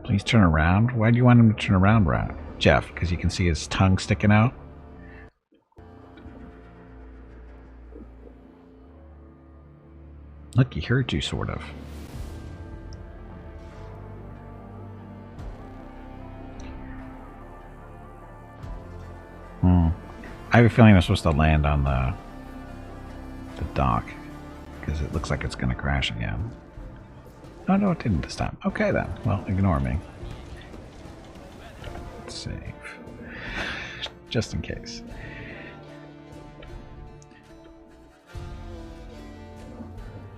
Speaker 1: Please turn around. Why do you want him to turn around, Jeff? Because you can see his tongue sticking out? Look, he heard you, sort of. I have a feeling I'm supposed to land on the dock. Because it looks like it's going to crash again. Oh, no, it didn't this time. Okay, then. Well, ignore me. Save. Just in case.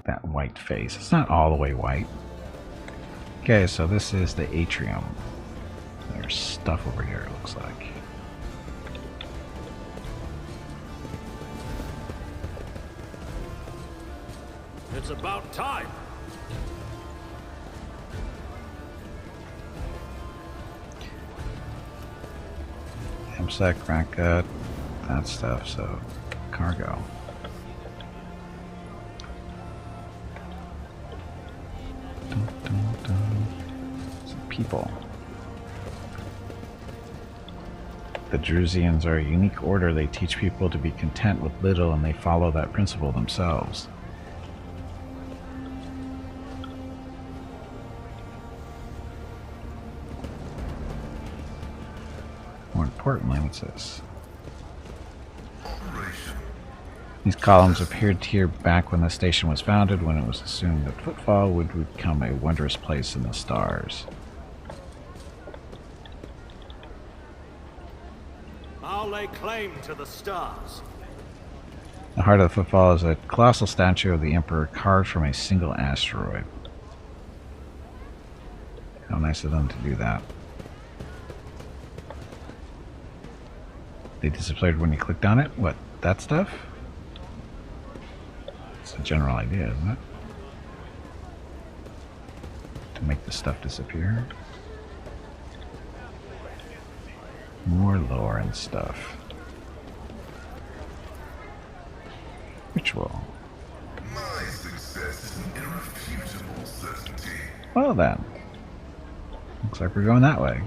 Speaker 1: That white face. It's not all the way white. Okay, so this is the atrium. There's stuff over here, it looks like.
Speaker 3: It's about time.
Speaker 1: MSEC, Racket, that stuff, so cargo. Some people. The Drusians are a unique order. They teach people to be content with little and they follow that principle themselves. More importantly, what's this? These columns appeared here back when the station was founded, when it was assumed that Footfall would become a wondrous place in the stars.
Speaker 3: I'll lay claim to the stars.
Speaker 1: The heart of the Footfall is a colossal statue of the Emperor carved from a single asteroid. How nice of them to do that. They disappeared when you clicked on it? What, that stuff? It's a general idea, isn't it? To make the stuff disappear. More lore and stuff. Ritual.
Speaker 2: My success is an irrefutable certainty.
Speaker 1: Well then. Looks like we're going that way.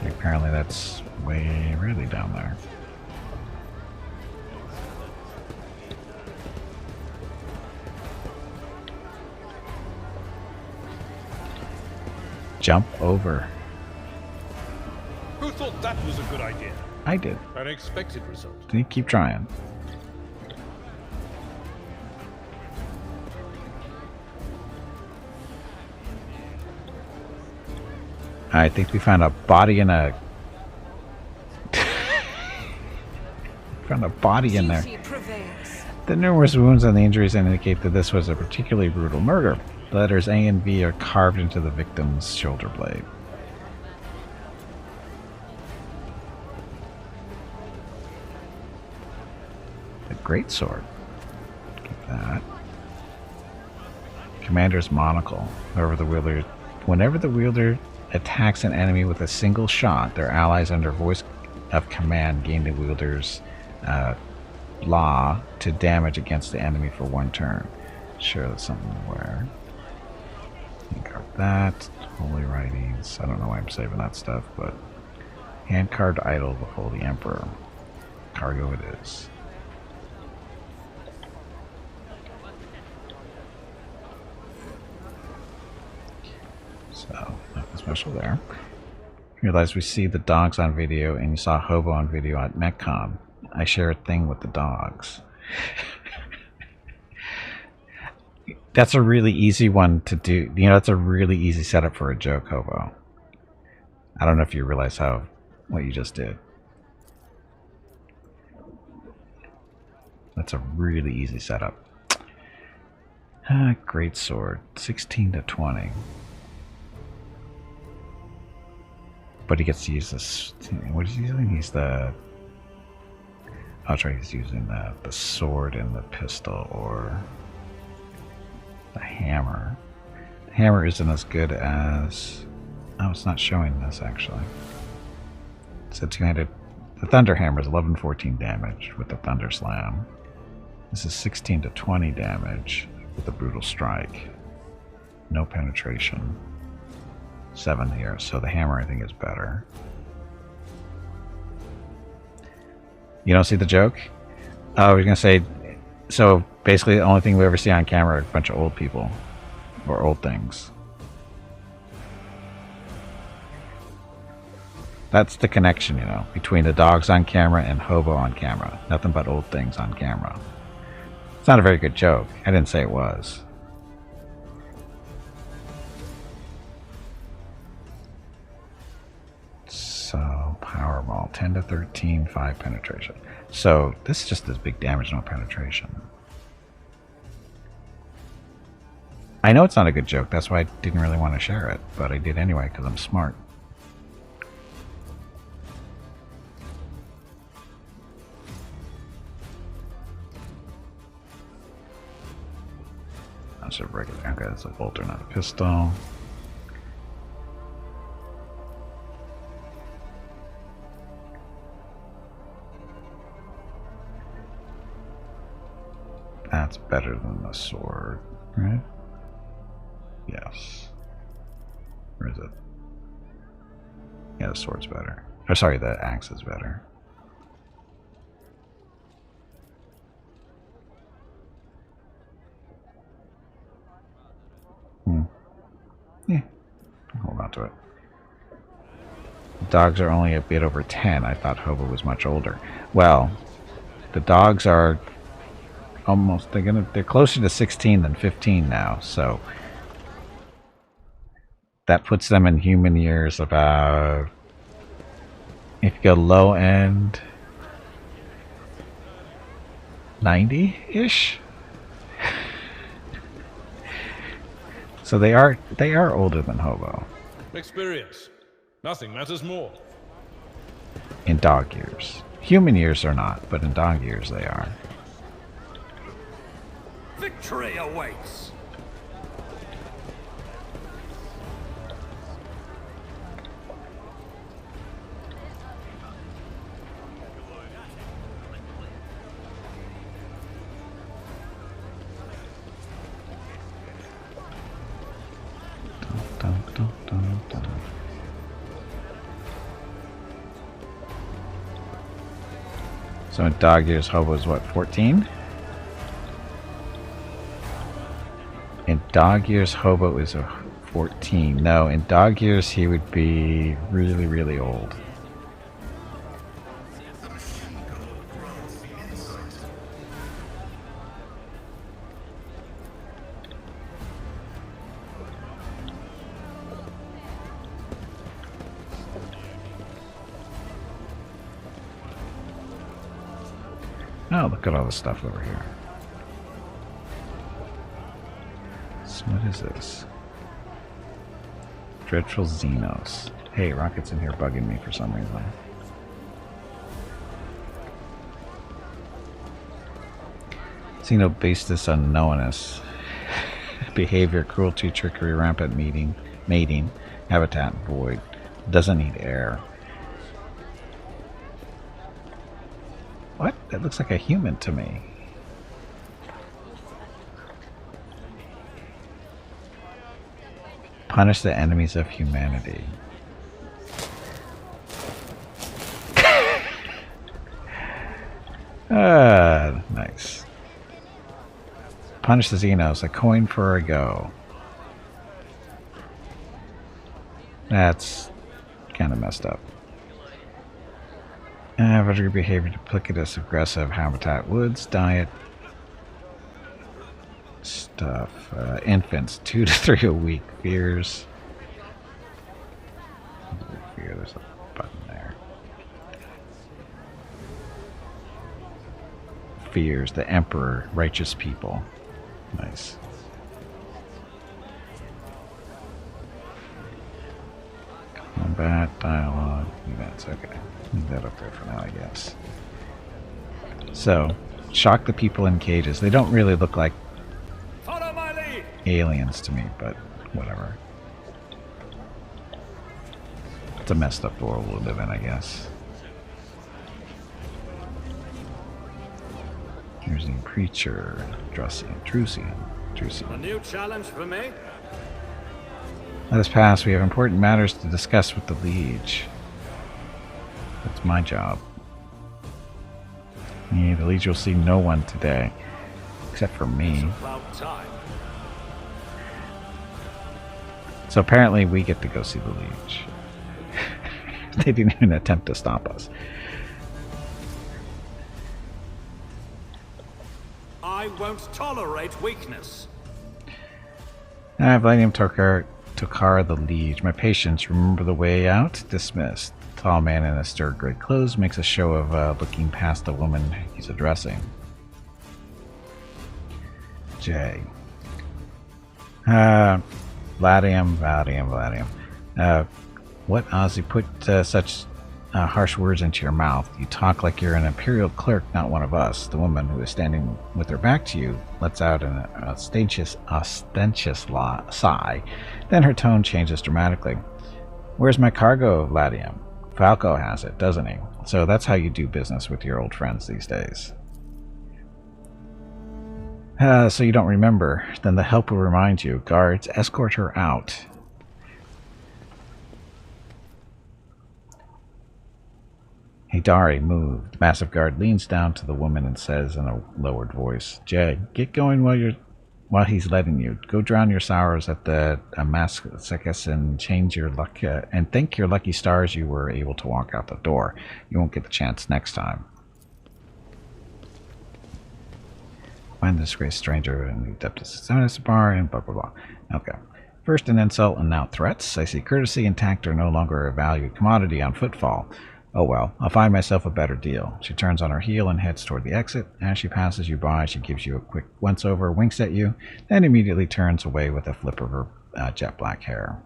Speaker 1: Apparently that's way really down there. Jump over.
Speaker 6: Who thought that was a good idea?
Speaker 1: I did.
Speaker 6: Unexpected result.
Speaker 1: You keep trying. I think we found a body in a... found a body in there.
Speaker 7: Duty prevails.
Speaker 1: The numerous wounds and the injuries indicate that this was a particularly brutal murder. The letters A and V are carved into the victim's shoulder blade. The greatsword. Get that. Commander's monocle. Whenever the wielder attacks an enemy with a single shot, their allies under voice of command gain the wielder's law to damage against the enemy for 1 turn. Sure, that's something to wear. Got that. Holy writings. I don't know why I'm saving that stuff, but hand carved idol of the Holy Emperor. Cargo it is. So, nothing special there. Realize we see the dogs on video, and you saw Hobo on video at MechCon. I share a thing with the dogs. That's a really easy one to do. You know, that's a really easy setup for a joke, Hobo. I don't know if you realize what you just did. That's a really easy setup. Great sword, 16 to 20. But he gets to use this. What is he using? He's the... I'll try. He's using the sword and the pistol, or the hammer. The hammer isn't as good as... Oh, it's not showing this actually. It's a two-handed. The thunder hammer is 11-14 damage with the thunder slam. This is 16 to 20 damage with the brutal strike. No penetration. 7 here, so the hammer I think is better. You don't see the joke? Oh, I was gonna say, so basically the only thing we ever see on camera are a bunch of old people. Or old things. That's the connection, you know, between the dogs on camera and Hobo on camera. Nothing but old things on camera. It's not a very good joke. I didn't say it was. So, Powerball, 10 to 13, 5 penetration. So, this just does big damage, no penetration. I know it's not a good joke, that's why I didn't really want to share it, but I did anyway because I'm smart. That's a regular, okay, that's a bolter, not a pistol. That's better than the sword, right? Yes. Where is it? Yeah, the sword's better. Or sorry, the axe is better. Yeah, I'll hold on to it. Dogs are only a bit over 10. I thought Hobo was much older. Well, the dogs are almost, they're closer to 16 than 15 now, so that puts them in human years about, if you go low end, 90-ish. So they are older than Hobo.
Speaker 6: Experience. Nothing matters more.
Speaker 1: In dog years. Human years are not, but in dog years they are.
Speaker 3: Victory awaits!
Speaker 1: Dun, dun, dun, dun. So in dog years, Hobo is what, 14? In dog years, Hobo is a 14. No, in dog years, he would be really, really old. Oh, look at all the stuff over here. So what is this? Dreadful Xenos. Hey, Rocket's in here bugging me for some reason. Xenobastis unknowness. Behavior, cruelty, trickery, rampant mating, habitat void. Doesn't need air. What? That looks like a human to me. Punish the enemies of humanity. Nice. Punish the Xenos. A coin for a go. That's kind of messed up. Average behavior, duplicitous, aggressive, habitat, woods, diet, stuff. Infants, 2 to 3 a week. Fears. Fear, there's a button there. Fears, the Emperor, righteous people. Nice. Combat, dialogue, events. Okay. Leave that up there for now, I guess. So, shock the people in cages. They don't really look like
Speaker 3: Follow my lead.
Speaker 1: aliens to me, but whatever. It's a messed up world we live in, I guess. Here's the preacher, Drusian.
Speaker 3: A new challenge for me?
Speaker 1: Let us pass. We have important matters to discuss with the Liege. That's my job. Yeah, the Liege will see no one today. Except for me.
Speaker 3: About time.
Speaker 1: So apparently we get to go see the Liege. They didn't even attempt to stop us.
Speaker 3: I won't tolerate weakness.
Speaker 1: Vladium Tokara the Liege. My patience, remember the way out? Dismissed. Tall man in a stir gray clothes makes a show of looking past the woman he's addressing. J. Vladium. What, Ozzy, put such harsh words into your mouth? You talk like you're an imperial clerk, not one of us. The woman, who is standing with her back to you, lets out an ostentatious sigh. Then her tone changes dramatically. Where's my cargo, Vladium? Falco has it, doesn't he? So that's how you do business with your old friends these days. So you don't remember. Then the help will remind you. Guards, escort her out. Hidari moved. The massive guard leans down to the woman and says in a lowered voice, Jay, get going while he's letting you. Go drown your sorrows at the Amaskasecus and change your luck and thank your lucky stars you were able to walk out the door. You won't get the chance next time. Find the disgraced stranger and the Adeptus bar and blah blah blah. Okay. First an insult and now threats. I see courtesy and tact are no longer a valued commodity on footfall. Oh well, I'll find myself a better deal. She turns on her heel and heads toward the exit. As she passes you by, she gives you a quick once-over, winks at you, then immediately turns away with a flip of her jet black hair.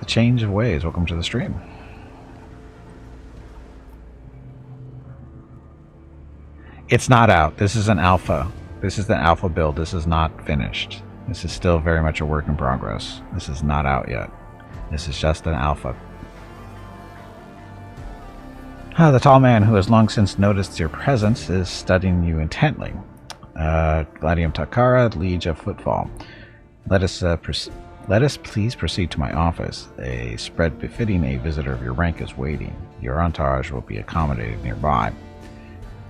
Speaker 1: The change of ways. Welcome to the stream. It's not out. This is an alpha. This is the alpha build. This is not finished. This is still very much a work in progress. This is not out yet. This is just an alpha. The tall man, who has long since noticed your presence, is studying you intently. Vladium Takara, Liege of Footfall. Let us please proceed to my office. A spread befitting a visitor of your rank is waiting. Your entourage will be accommodated nearby.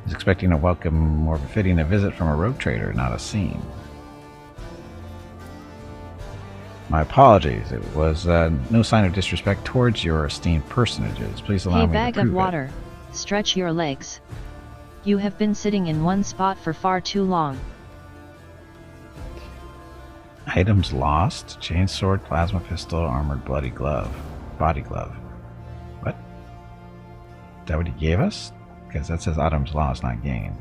Speaker 1: He's expecting a welcome more befitting a visit from a rogue trader, not a scene. My apologies. It was no sign of disrespect towards your esteemed personages. Please allow me to prove it.
Speaker 4: Hey, bag of water. Stretch your legs. You have been sitting in one spot for far too long.
Speaker 1: Items lost. Chainsword, plasma pistol, armored bloody glove. Body glove. What? that what he gave us? Because that says items lost, not gained.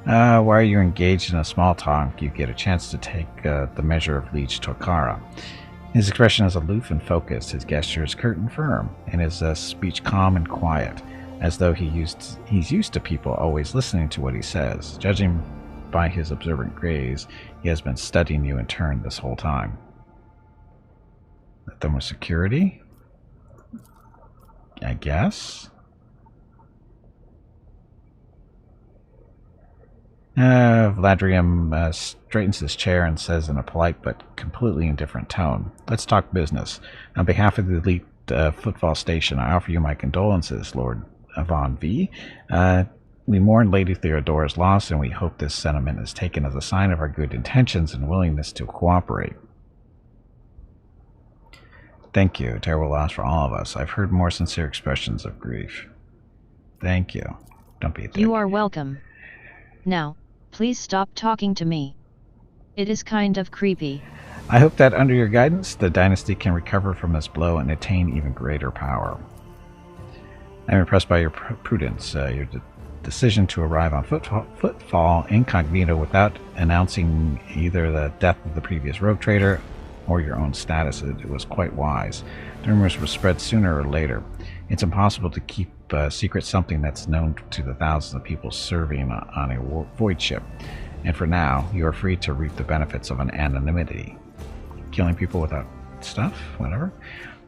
Speaker 1: While you're engaged in a small talk, you get a chance to take the measure of Leech Tokara. His expression is aloof and focused, his gestures curt and firm, and his speech calm and quiet, as though he's used to people always listening to what he says. Judging by his observant gaze, he has been studying you in turn this whole time. Thermal security? I guess? Vladrium straightens his chair and says in a polite but completely indifferent tone, "Let's talk business. On behalf of the elite footfall station, I offer you my condolences, Lord Von V. We mourn Lady Theodora's loss, and we hope this sentiment is taken as a sign of our good intentions and willingness to cooperate." Thank you. A terrible loss for all of us. I've heard more sincere expressions of grief. Thank you. Don't be a dick.
Speaker 4: You are welcome. Now, please stop talking to me. It is kind of creepy.
Speaker 1: I hope that under your guidance, the dynasty can recover from this blow and attain even greater power. I'm impressed by your prudence, your decision to arrive on Footfall incognito without announcing either the death of the previous rogue trader or your own status. It was quite wise. The rumors will spread sooner or later. It's impossible to keep secret something that's known to the thousands of people serving on a void ship. And for now, you are free to reap the benefits of an anonymity. Killing people without stuff? Whatever.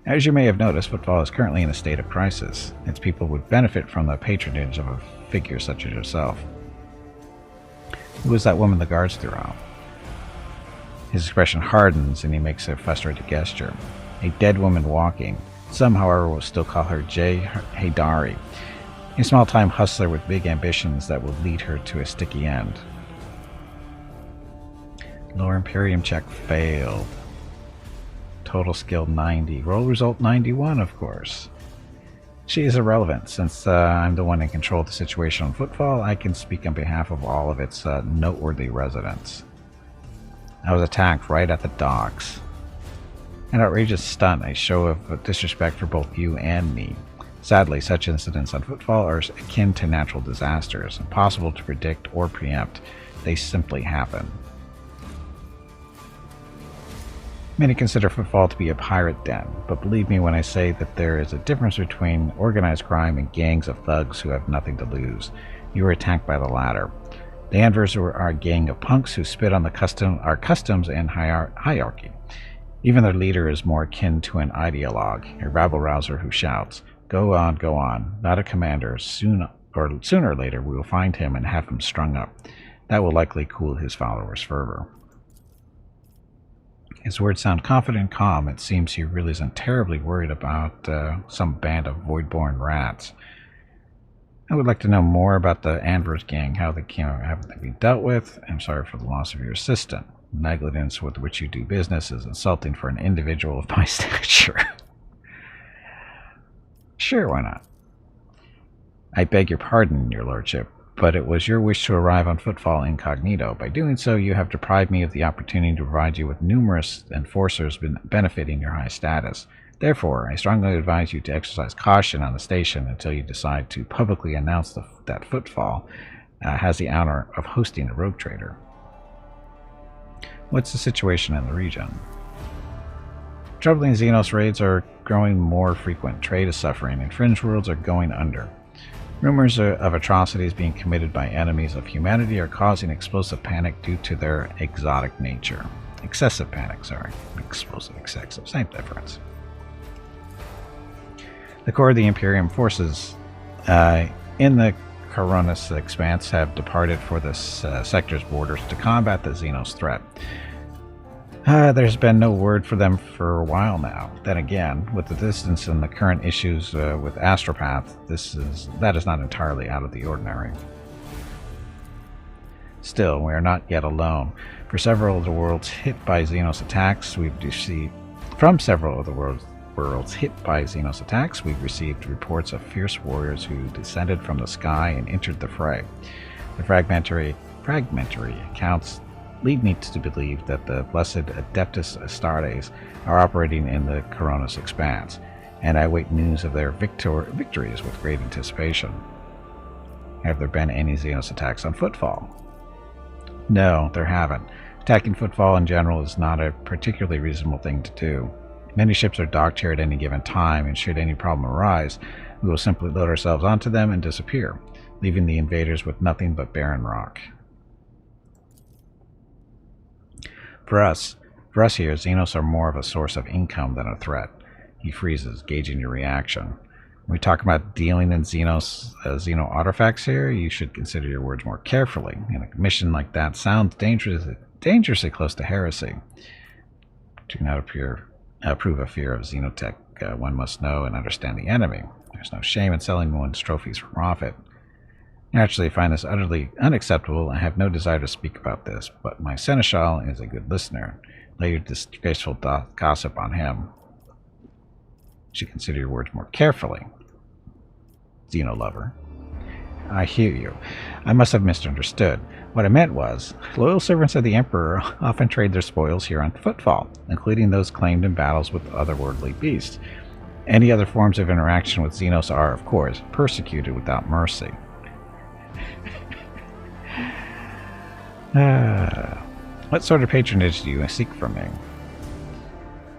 Speaker 1: As you may have noticed, Footfall is currently in a state of crisis. Its people would benefit from the patronage of a figure such as yourself. Who was that woman the guards threw out? His expression hardens and he makes a frustrated gesture. A dead woman walking. Some, however, will still call her Jay Haydari, a small-time hustler with big ambitions that will lead her to a sticky end. Lower Imperium check failed. Total skill 90. Roll result 91, of course. She is irrelevant. Since I'm the one in control of the situation on Footfall, I can speak on behalf of all of its noteworthy residents. I was attacked right at the docks. An outrageous stunt, a show of disrespect for both you and me. Sadly, such incidents on Footfall are akin to natural disasters, impossible to predict or preempt. They simply happen. Many consider Footfall to be a pirate den, but believe me when I say that there is a difference between organized crime and gangs of thugs who have nothing to lose. You were attacked by the latter. The Anvers are a gang of punks who spit on our customs and hierarchy. Even their leader is more akin to an ideologue, a rabble-rouser who shouts, go on, not a commander. Sooner or later we will find him and have him strung up. That will likely cool his followers' fervor." His words sound confident and calm. It seems he really isn't terribly worried about some band of void-born rats. I would like to know more about the Anvers gang, how they haven't been dealt with. I'm sorry for the loss of your assistant. Negligence with which you do business is insulting for an individual of my stature. Sure, why not? I beg your pardon, your lordship, but it was your wish to arrive on Footfall incognito. By doing so, you have deprived me of the opportunity to provide you with numerous enforcers benefiting your high status. Therefore, I strongly advise you to exercise caution on the station until you decide to publicly announce that Footfall has the honor of hosting a rogue trader. What's the situation in the region? Troubling Xenos raids are growing more frequent. Trade is suffering, and fringe worlds are going under. Rumors of atrocities being committed by enemies of humanity are causing explosive panic due to their exotic nature. Excessive panic, sorry. Explosive, excessive, same difference. The core of the Imperium forces in the Coronis Expanse have departed for this sector's borders to combat the Xenos threat. There's been no word for them for a while now. Then again, with the distance and the current issues with Astropath, that is not entirely out of the ordinary. Still, we are not yet alone. For several of the worlds hit by Xenos attacks, we've received reports of fierce warriors who descended from the sky and entered the fray. The fragmentary accounts lead me to believe that the blessed Adeptus Astartes are operating in the Coronis expanse, and I await news of their victories with great anticipation. Have there been any Xenos attacks on Footfall? No, there haven't. Attacking Footfall in general is not a particularly reasonable thing to do. Many ships are docked here at any given time, and should any problem arise, we will simply load ourselves onto them and disappear, leaving the invaders with nothing but barren rock. For us here, Xenos are more of a source of income than a threat. He freezes, gauging your reaction. When we talk about dealing in Xeno artifacts here, you should consider your words more carefully. And a mission like that sounds dangerously close to heresy. Do not prove a fear of Xenotech. One must know and understand the enemy. There's no shame in selling one's trophies for profit. Naturally, I find this utterly unacceptable and have no desire to speak about this, but my seneschal is a good listener. Lay your disgraceful gossip on him. You should consider your words more carefully. Xeno lover. I hear you. I must have misunderstood. What I meant was, loyal servants of the Emperor often trade their spoils here on Footfall, including those claimed in battles with otherworldly beasts. Any other forms of interaction with Xenos are, of course, persecuted without mercy. What sort of patronage do you seek from me?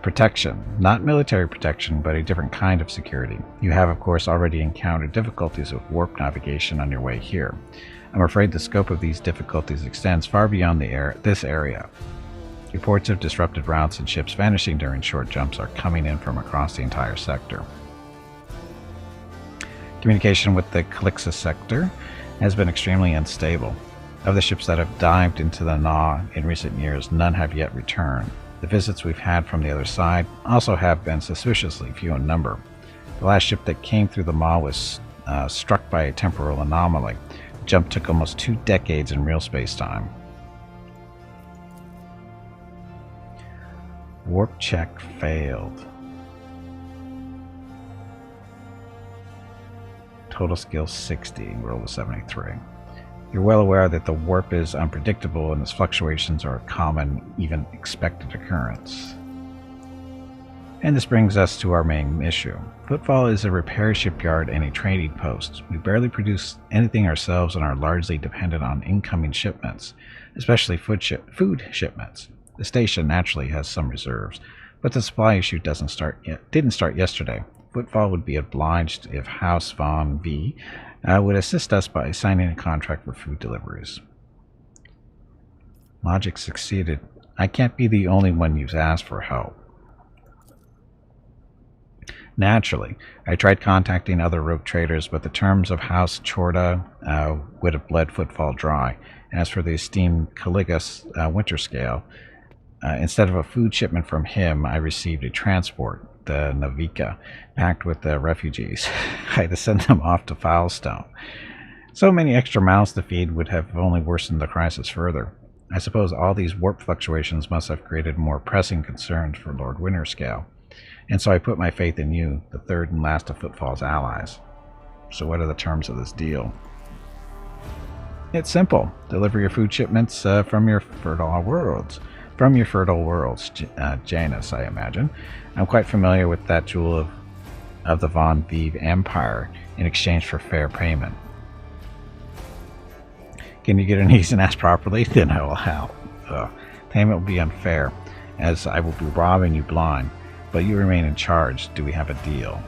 Speaker 1: Protection. Not military protection, but a different kind of security. You have, of course, already encountered difficulties with warp navigation on your way here. I'm afraid the scope of these difficulties extends far beyond this area. Reports of disrupted routes and ships vanishing during short jumps are coming in from across the entire sector. Communication with the Calixus sector has been extremely unstable. Of the ships that have dived into the Naw in recent years, none have yet returned. The visits we've had from the other side also have been suspiciously few in number. The last ship that came through the Maw was struck by a temporal anomaly. The jump took almost 2 decades in real space-time. Warp check failed. Total skill 60, roll was 73. You're well aware that the warp is unpredictable and its fluctuations are a common, even expected occurrence. And this brings us to our main issue. Footfall is a repair shipyard and a trading post. We barely produce anything ourselves and are largely dependent on incoming shipments, especially food shipments. The station naturally has some reserves, but the supply issue didn't start yesterday. Footfall would be obliged if House Von V would assist us by signing a contract for food deliveries. Logic succeeded. I can't be the only one who's asked for help. Naturally, I tried contacting other rogue traders, but the terms of House Chorda would have bled Footfall dry. As for the esteemed Caligus Winterscale, instead of a food shipment from him, I received a transport, the Navika, packed with the refugees. I had to send them off to Foulstone. So many extra mouths to feed would have only worsened the crisis further. I suppose all these warp fluctuations must have created more pressing concerns for Lord Winterscale, and so I put my faith in you, the third and last of Footfall's allies. So what are the terms of this deal? It's simple. Deliver your food shipments from your fertile worlds. From your fertile worlds, Janus, I imagine. I'm quite familiar with that jewel of the Von Vive Empire in exchange for fair payment. Can you get her knees and ask properly? Then I will help. Payment will be unfair, as I will be robbing you blind, but you remain in charge. Do we have a deal?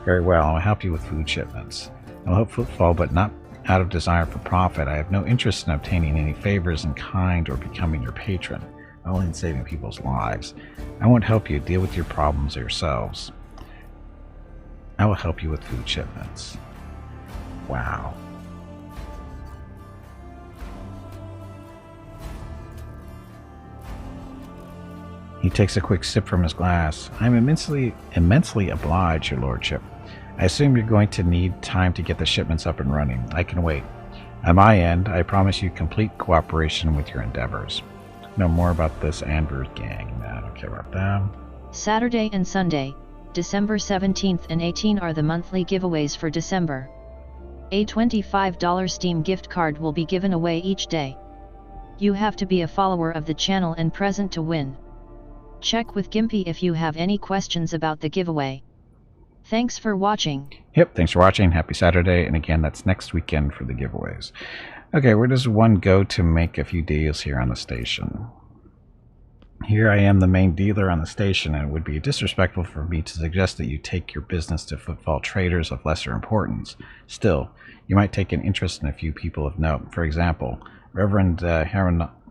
Speaker 1: Very well, I'll help you with food shipments. I'll help Footfall, but not out of desire for profit. I have no interest in obtaining any favors in kind or becoming your patron, only in saving people's lives. I won't help you deal with your problems yourselves. I will help you with food shipments. Wow. He takes a quick sip from his glass. I'm immensely obliged, your lordship. I assume you're going to need time to get the shipments up and running. I can wait. On my end, I promise you complete cooperation with your endeavors. Know more about this Andrews gang. I don't care about them.
Speaker 4: Saturday and Sunday, December 17th and 18 are the monthly giveaways for December. A $25 Steam gift card will be given away each day. You have to be a follower of the channel and present to win. Check with Gimpy if you have any questions about the giveaway. Thanks for watching.
Speaker 1: Yep, thanks for watching. Happy Saturday. And again, that's next weekend for the giveaways. Okay, where does one go to make a few deals here on the station? Here I am, the main dealer on the station, and it would be disrespectful for me to suggest that you take your business to footfall traders of lesser importance. Still, you might take an interest in a few people of note. For example, Reverend Hieronymus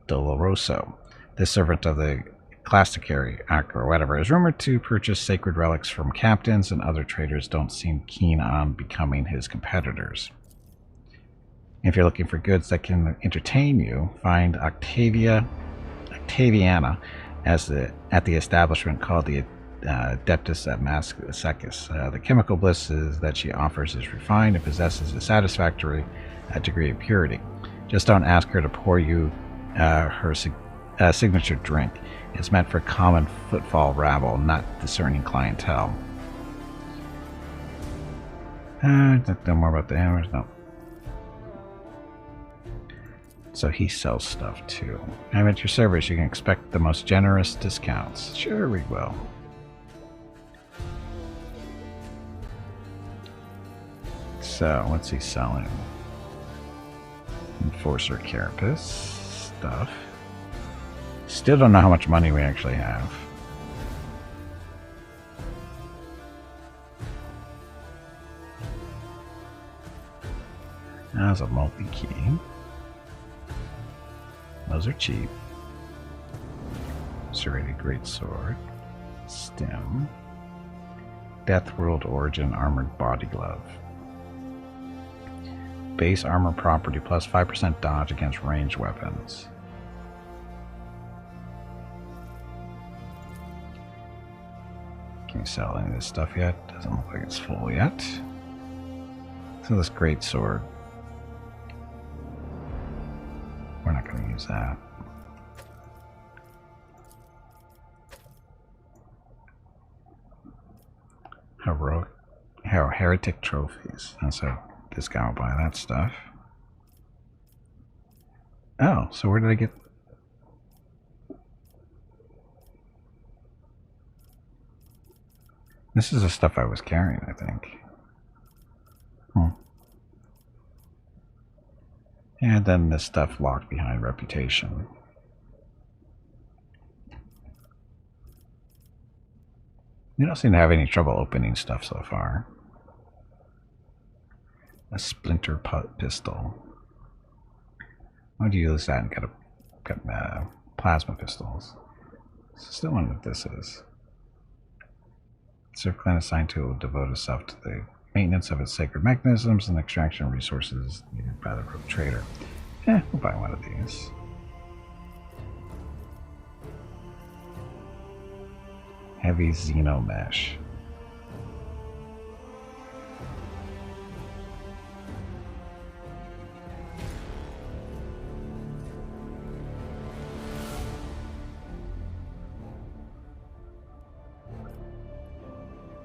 Speaker 1: Doloroso, this servant of the Clasticary or whatever, is rumored to purchase sacred relics from captains, and other traders don't seem keen on becoming his competitors. If you're looking for goods that can entertain you, find Octaviana at the establishment called the Adeptus at Mascus. The chemical bliss that she offers is refined and possesses a satisfactory degree of purity. Just don't ask her to pour you her signature drink. It's meant for common footfall rabble, not discerning clientele. No more about the hammers? No. So he sells stuff too. I'm at your service. You can expect the most generous discounts. Sure, we will. So, what's he selling? Enforcer Carapace stuff. Still don't know how much money we actually have. That's a multi-key. Those are cheap. Serrated Greatsword. Stem. Death World Origin Armored Body Glove. Base armor property plus 5% dodge against ranged weapons. Can you sell any of this stuff yet? Doesn't look like it's full yet. So this Greatsword. We're not going to use that. Heretic trophies. And so this guy will buy that stuff. Oh, so where did I get... This is the stuff I was carrying, I think. And then this stuff locked behind reputation. We don't seem to have any trouble opening stuff so far. A splinter pistol. Why do you use that and got plasma pistols? Still wonder what this is. Serf clan assigned to it will devote itself to the maintenance of its sacred mechanisms and extraction of resources needed by the rogue trader. We'll buy one of these. Heavy Xeno Mesh.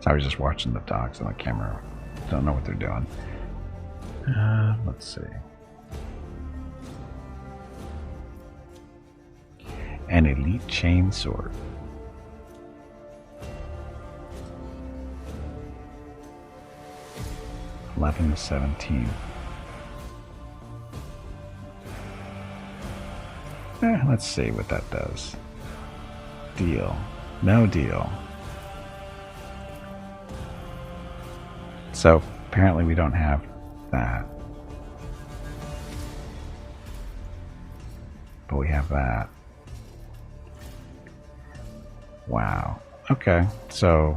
Speaker 1: So I was just watching the dogs on the camera. Don't know what they're doing. Let's see. An elite chain sword. $11 to $17. Let's see what that does. Deal. No deal. So apparently we don't have that. But we have that. Wow. Okay, so...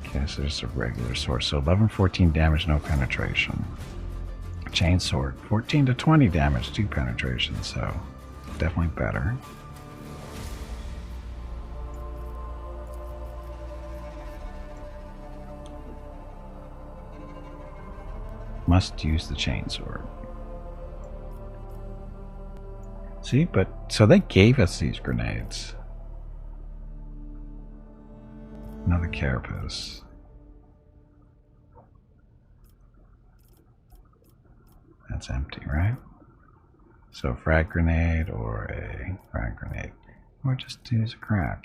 Speaker 1: Okay, so just a regular sword. So 11, 14 damage, no penetration. Chain sword, 14 to 20 damage, 2 penetration, so definitely better. Must use the chain sword. See, but so they gave us these grenades. Another carapace. That's empty, right? So a frag grenade or a frag grenade. Or just use a crack.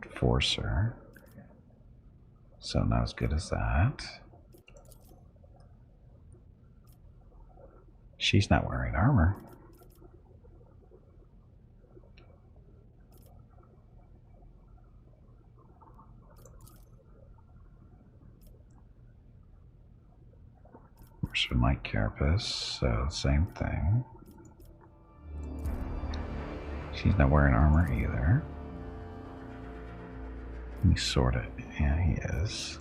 Speaker 1: Enforcer. So not as good as that. She's not wearing armor. Where's some light carapace? So same thing. She's not wearing armor either. Let me sort it. Yeah, he is.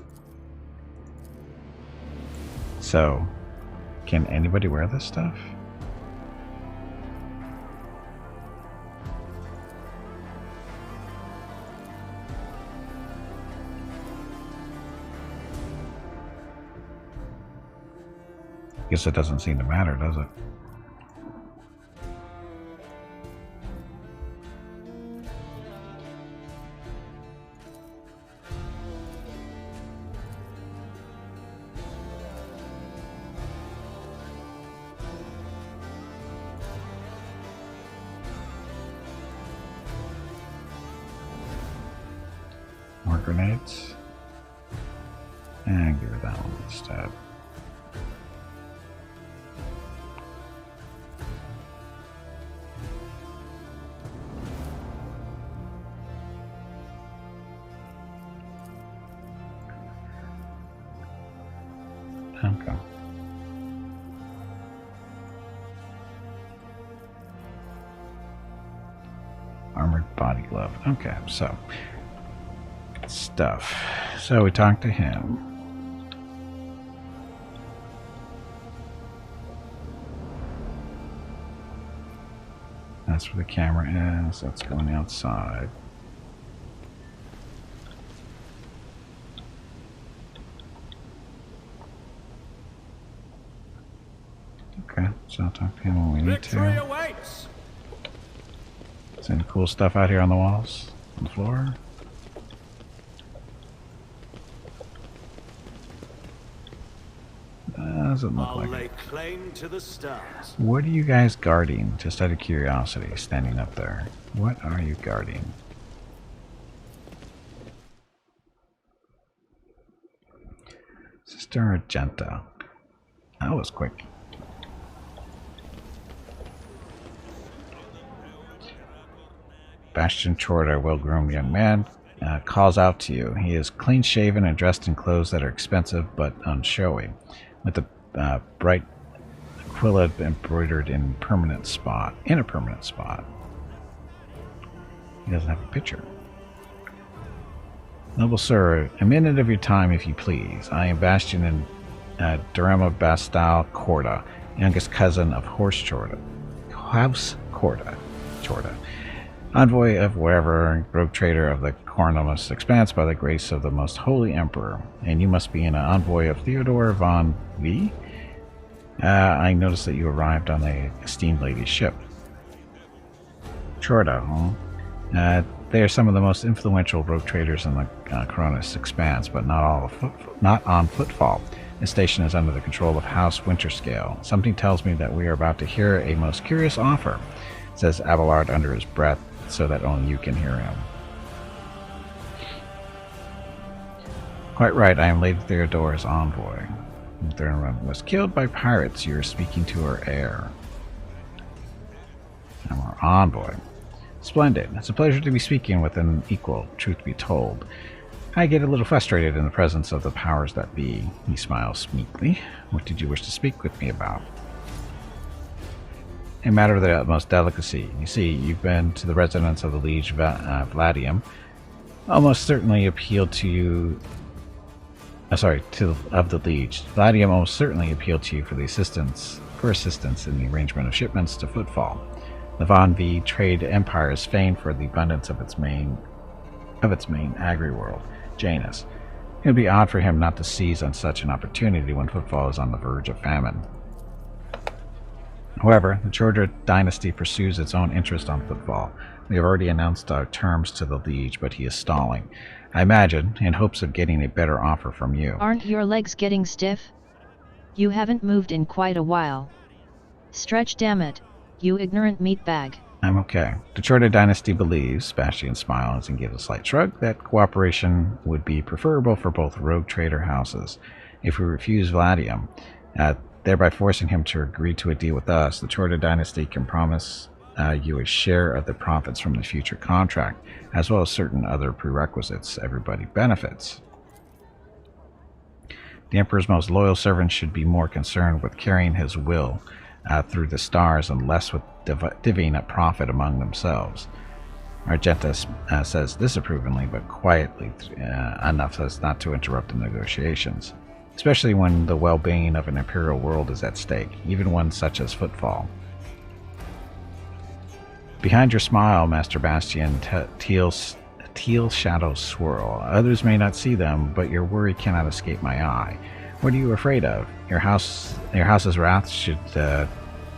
Speaker 1: So, can anybody wear this stuff? Guess it doesn't seem to matter, does it? More grenades. And give her that one instead. Okay. Armored body glove. Okay, so stuff. So we talked to him. That's where the camera is. That's going outside. Okay, so I'll talk to him when we need
Speaker 3: Victory
Speaker 1: to.
Speaker 3: awaits.
Speaker 1: Is any cool stuff out here on the walls? On the floor? Doesn't look
Speaker 3: I'll
Speaker 1: like
Speaker 3: lay
Speaker 1: it.
Speaker 3: claim to the stars.
Speaker 1: What are you guys guarding? Just out of curiosity, standing up there. What are you guarding? Sister Argenta. That was quick. Bastion Chorda, a well-groomed young man, calls out to you. He is clean-shaven and dressed in clothes that are expensive but unshowy, with a bright quilla embroidered in a permanent spot. He doesn't have a picture. Noble sir, a minute of your time, if you please. I am Bastion and Durama Bastal Chorda, youngest cousin of House Chorda. Envoy of wherever, rogue trader of the Cornelmus Expanse by the grace of the most holy emperor. And you must be an envoy of Theodore von V. I noticed that you arrived on the esteemed lady's ship. Chorda, huh? They are some of the most influential rogue traders in the Cornelmus Expanse, but not on footfall. The station is under the control of House Winterscale. Something tells me that we are about to hear a most curious offer, says Abelard under his breath, so that only you can hear him. Quite right, I am Lady Theodora's envoy. Theodora was killed by pirates. You are speaking to her heir. I'm her envoy. Splendid. It's a pleasure to be speaking with an equal, truth be told. I get a little frustrated in the presence of the powers that be. He smiles meekly. What did you wish to speak with me about? A matter of the utmost delicacy. You see, you've been to the residence of the Liege Vladium. Almost certainly appealed to you. Of the Liege. Vladium almost certainly appealed to you for assistance in the arrangement of shipments to Footfall. The Von V trade empire is famed for the abundance of its main agri-world, Janus. It would be odd for him not to seize on such an opportunity when Footfall is on the verge of famine. However, the Georgia dynasty pursues its own interest on Footfall. We have already announced our terms to the Liege, but he is stalling. I imagine, in hopes of getting a better offer from you.
Speaker 4: Aren't your legs getting stiff? You haven't moved in quite a while. Stretch, damn it, you ignorant meatbag.
Speaker 1: I'm okay. The Georgia dynasty believes, Sebastian smiles and gives a slight shrug, that cooperation would be preferable for both rogue trader houses. If we refuse Vladium, thereby forcing him to agree to a deal with us, the Georgia dynasty can promise you a share of the profits from the future contract, as well as certain other prerequisites. Everybody benefits. The Emperor's most loyal servants should be more concerned with carrying his will through the stars and less with divvying up profit among themselves. Argenta says disapprovingly, but quietly enough as not to interrupt the negotiations, especially when the well-being of an imperial world is at stake, even one such as Footfall. Behind your smile, Master Bastian, teal shadows swirl. Others may not see them, but your worry cannot escape my eye. What are you afraid of? Your house's wrath should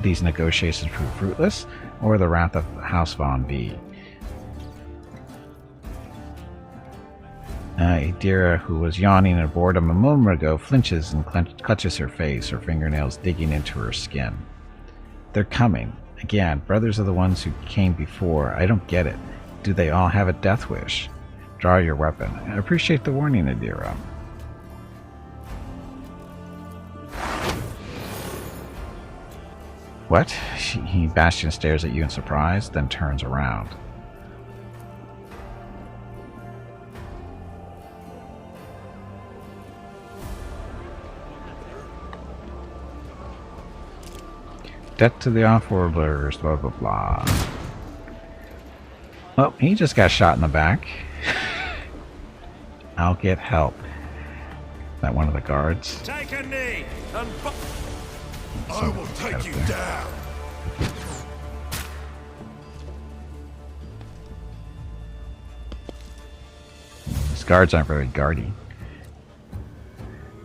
Speaker 1: these negotiations prove fruitless, or the wrath of House Von B? Adira, who was yawning in boredom a moment ago, flinches and clutches her face, her fingernails digging into her skin. They're coming. Again, brothers are the ones who came before. I don't get it. Do they all have a death wish? Draw your weapon. I appreciate the warning, Adira. What? Bastian stares at you in surprise, then turns around. Debt to the off-worlders, blah blah blah. Well, he just got shot in the back. I'll get help. Is that one of the guards?
Speaker 3: Take a knee and
Speaker 2: I will take you down.
Speaker 1: These guards aren't very guardy.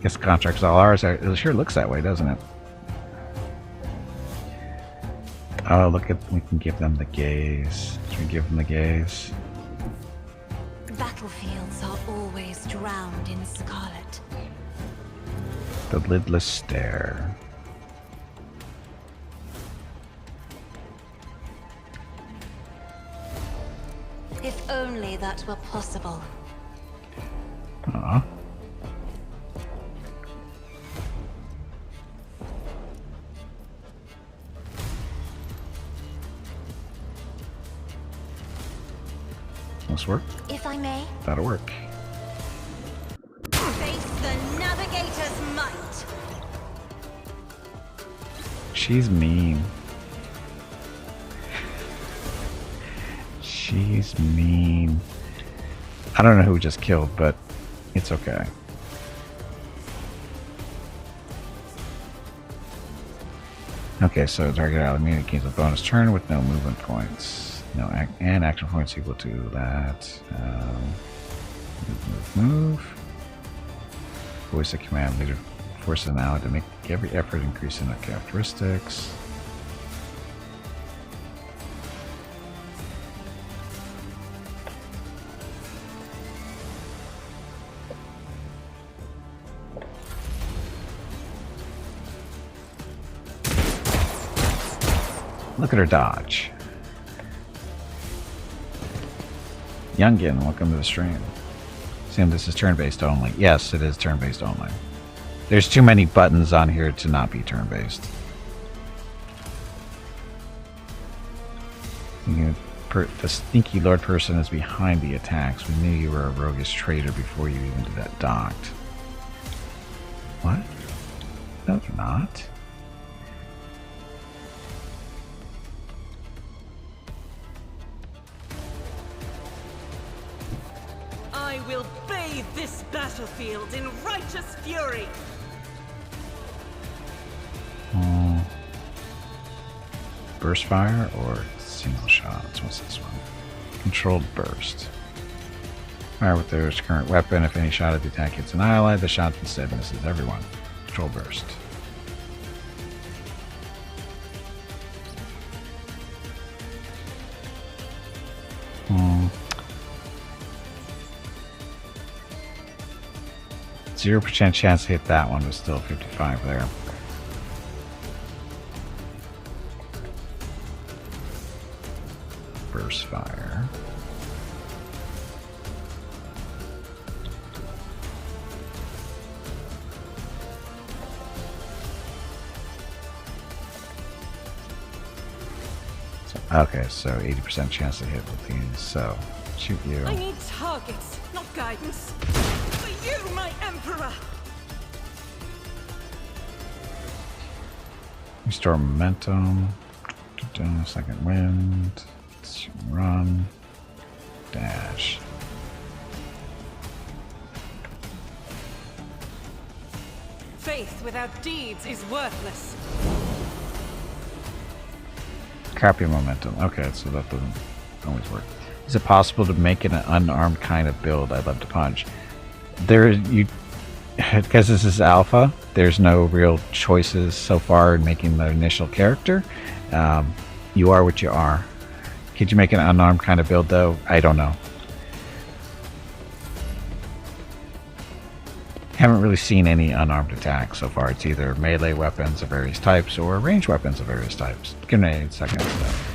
Speaker 1: Guess the contract's all ours. It sure looks that way, doesn't it? Oh, look at, we can give them the gaze. Should we give them the gaze?
Speaker 8: Battlefields are always drowned in scarlet.
Speaker 1: The lidless stare.
Speaker 8: If only that were possible.
Speaker 1: Aw. This work?
Speaker 8: If I may,
Speaker 1: That'll work.
Speaker 8: face the navigator's might.
Speaker 1: She's mean. She's mean. I don't know who we just killed, but it's okay. Okay, so target ally immunity gains a bonus turn with no movement points. No and action points equal to that. Move. Voice a command leader forces an ally to make every effort increasing their characteristics. Look at her dodge. Youngin, welcome to the stream. Assume this is turn-based only. Yes, it is turn-based only. There's too many buttons on here to not be turn-based. The sneaky lord person is behind the attacks. We knew you were a roguish traitor before you even did that docked. What? No, you're not.
Speaker 7: I will bathe this battlefield in righteous fury.
Speaker 1: Burst fire or single shots? What's this one? Controlled burst. Fire with their current weapon. If any shot at the attack hits an ally, the shot instead misses everyone. Control burst. Hmm. 0% chance to hit that one, but still 55 there. Burst fire. Okay, so 80% chance to hit with these, so shoot you.
Speaker 7: I need targets, not guidance. For you, my emperor!
Speaker 1: Restore momentum. Second wind. Run. Dash.
Speaker 7: Faith without deeds is worthless.
Speaker 1: Crappy momentum. Okay, so that doesn't always work. Is it possible to make it an unarmed kind of build? I'd love to punch. Because this is alpha, there's no real choices so far in making the initial character. You are what you are. Could you make an unarmed kind of build though? I don't know. Haven't really seen any unarmed attacks so far. It's either melee weapons of various types or ranged weapons of various types. Grenades, that kind of stuff.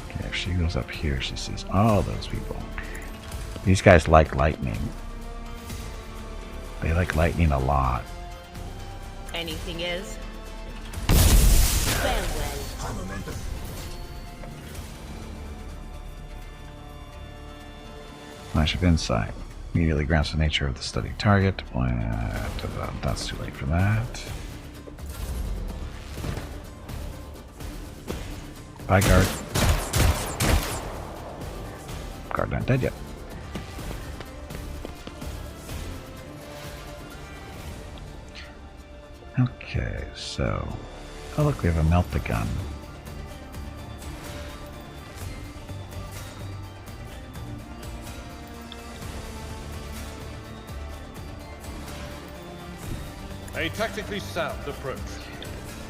Speaker 1: Okay, if she goes up here, she sees all those people. These guys like lightning. They like lightning a lot.
Speaker 5: Anything is? Farewell.
Speaker 1: Flash of insight. Immediately grasps the nature of the studied target. That's too late for that. Bye, guard. Guard not dead yet. Okay, so... Oh look, we have a melt the gun.
Speaker 6: A tactically sound approach.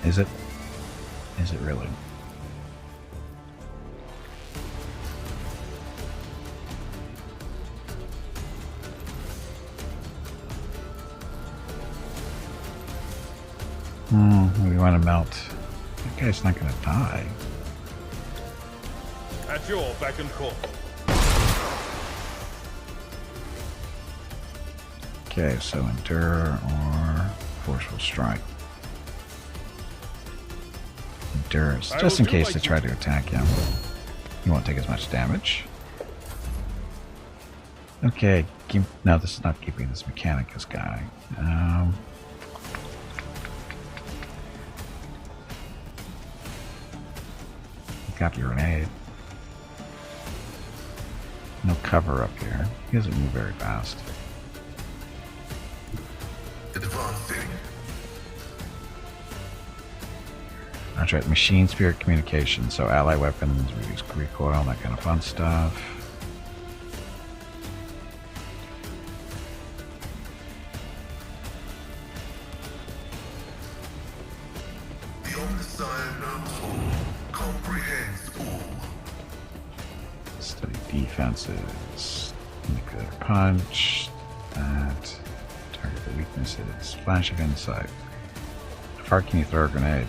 Speaker 1: Is it? Is it really? We want to melt. That guy's not going to die.
Speaker 6: At your beck and call.
Speaker 1: Okay, so endure or forceful strike. Endurance, just in case they try to attack him. You won't take as much damage. Okay, no, this is not keeping this Mechanicus guy. Got your grenade. No cover up here. He doesn't move very fast.
Speaker 2: Advancing.
Speaker 1: That's right, machine spirit communication. So ally weapons, reduce recoil, that kind of fun stuff.
Speaker 2: The Omniscient knows all, comprehends all.
Speaker 1: Study defenses. Nuclear punch. That. Target the weaknesses. Flash of insight. How far can you throw a grenade?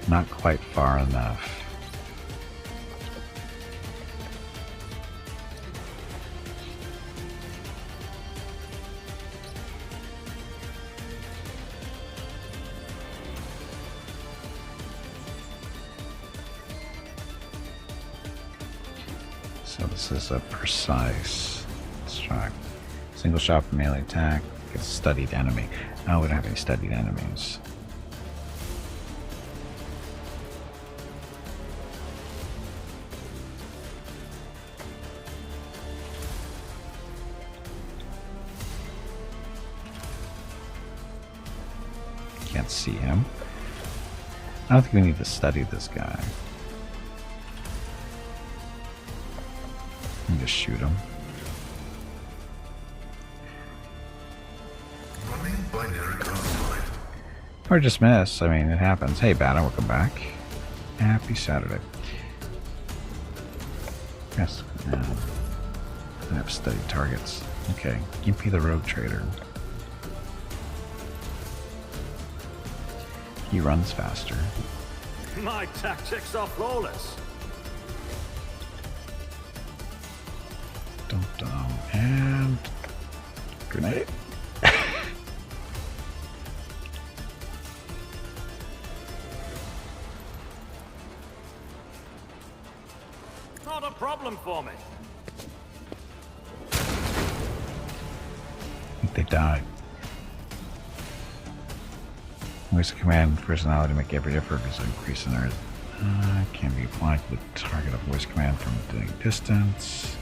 Speaker 1: Not quite far enough. So this is a precise strike. Single shot melee attack. Gets studied enemy. Oh, we don't have any studied enemies. Can't see him. I don't think we need to study this guy. We can just shoot him.
Speaker 2: Running binary code.
Speaker 1: Or just miss. I mean, it happens. Hey, Bada, welcome back. Happy Saturday. Yes. I have studied targets. Okay. Gimpy the Rogue Trader. He runs faster.
Speaker 3: My tactics are flawless.
Speaker 1: Dum dum. And grenade.
Speaker 3: Not a problem for me.
Speaker 1: I think they died. Voice of command personality to make every effort is increase in earth. Can be applied to the target of voice command from a distance.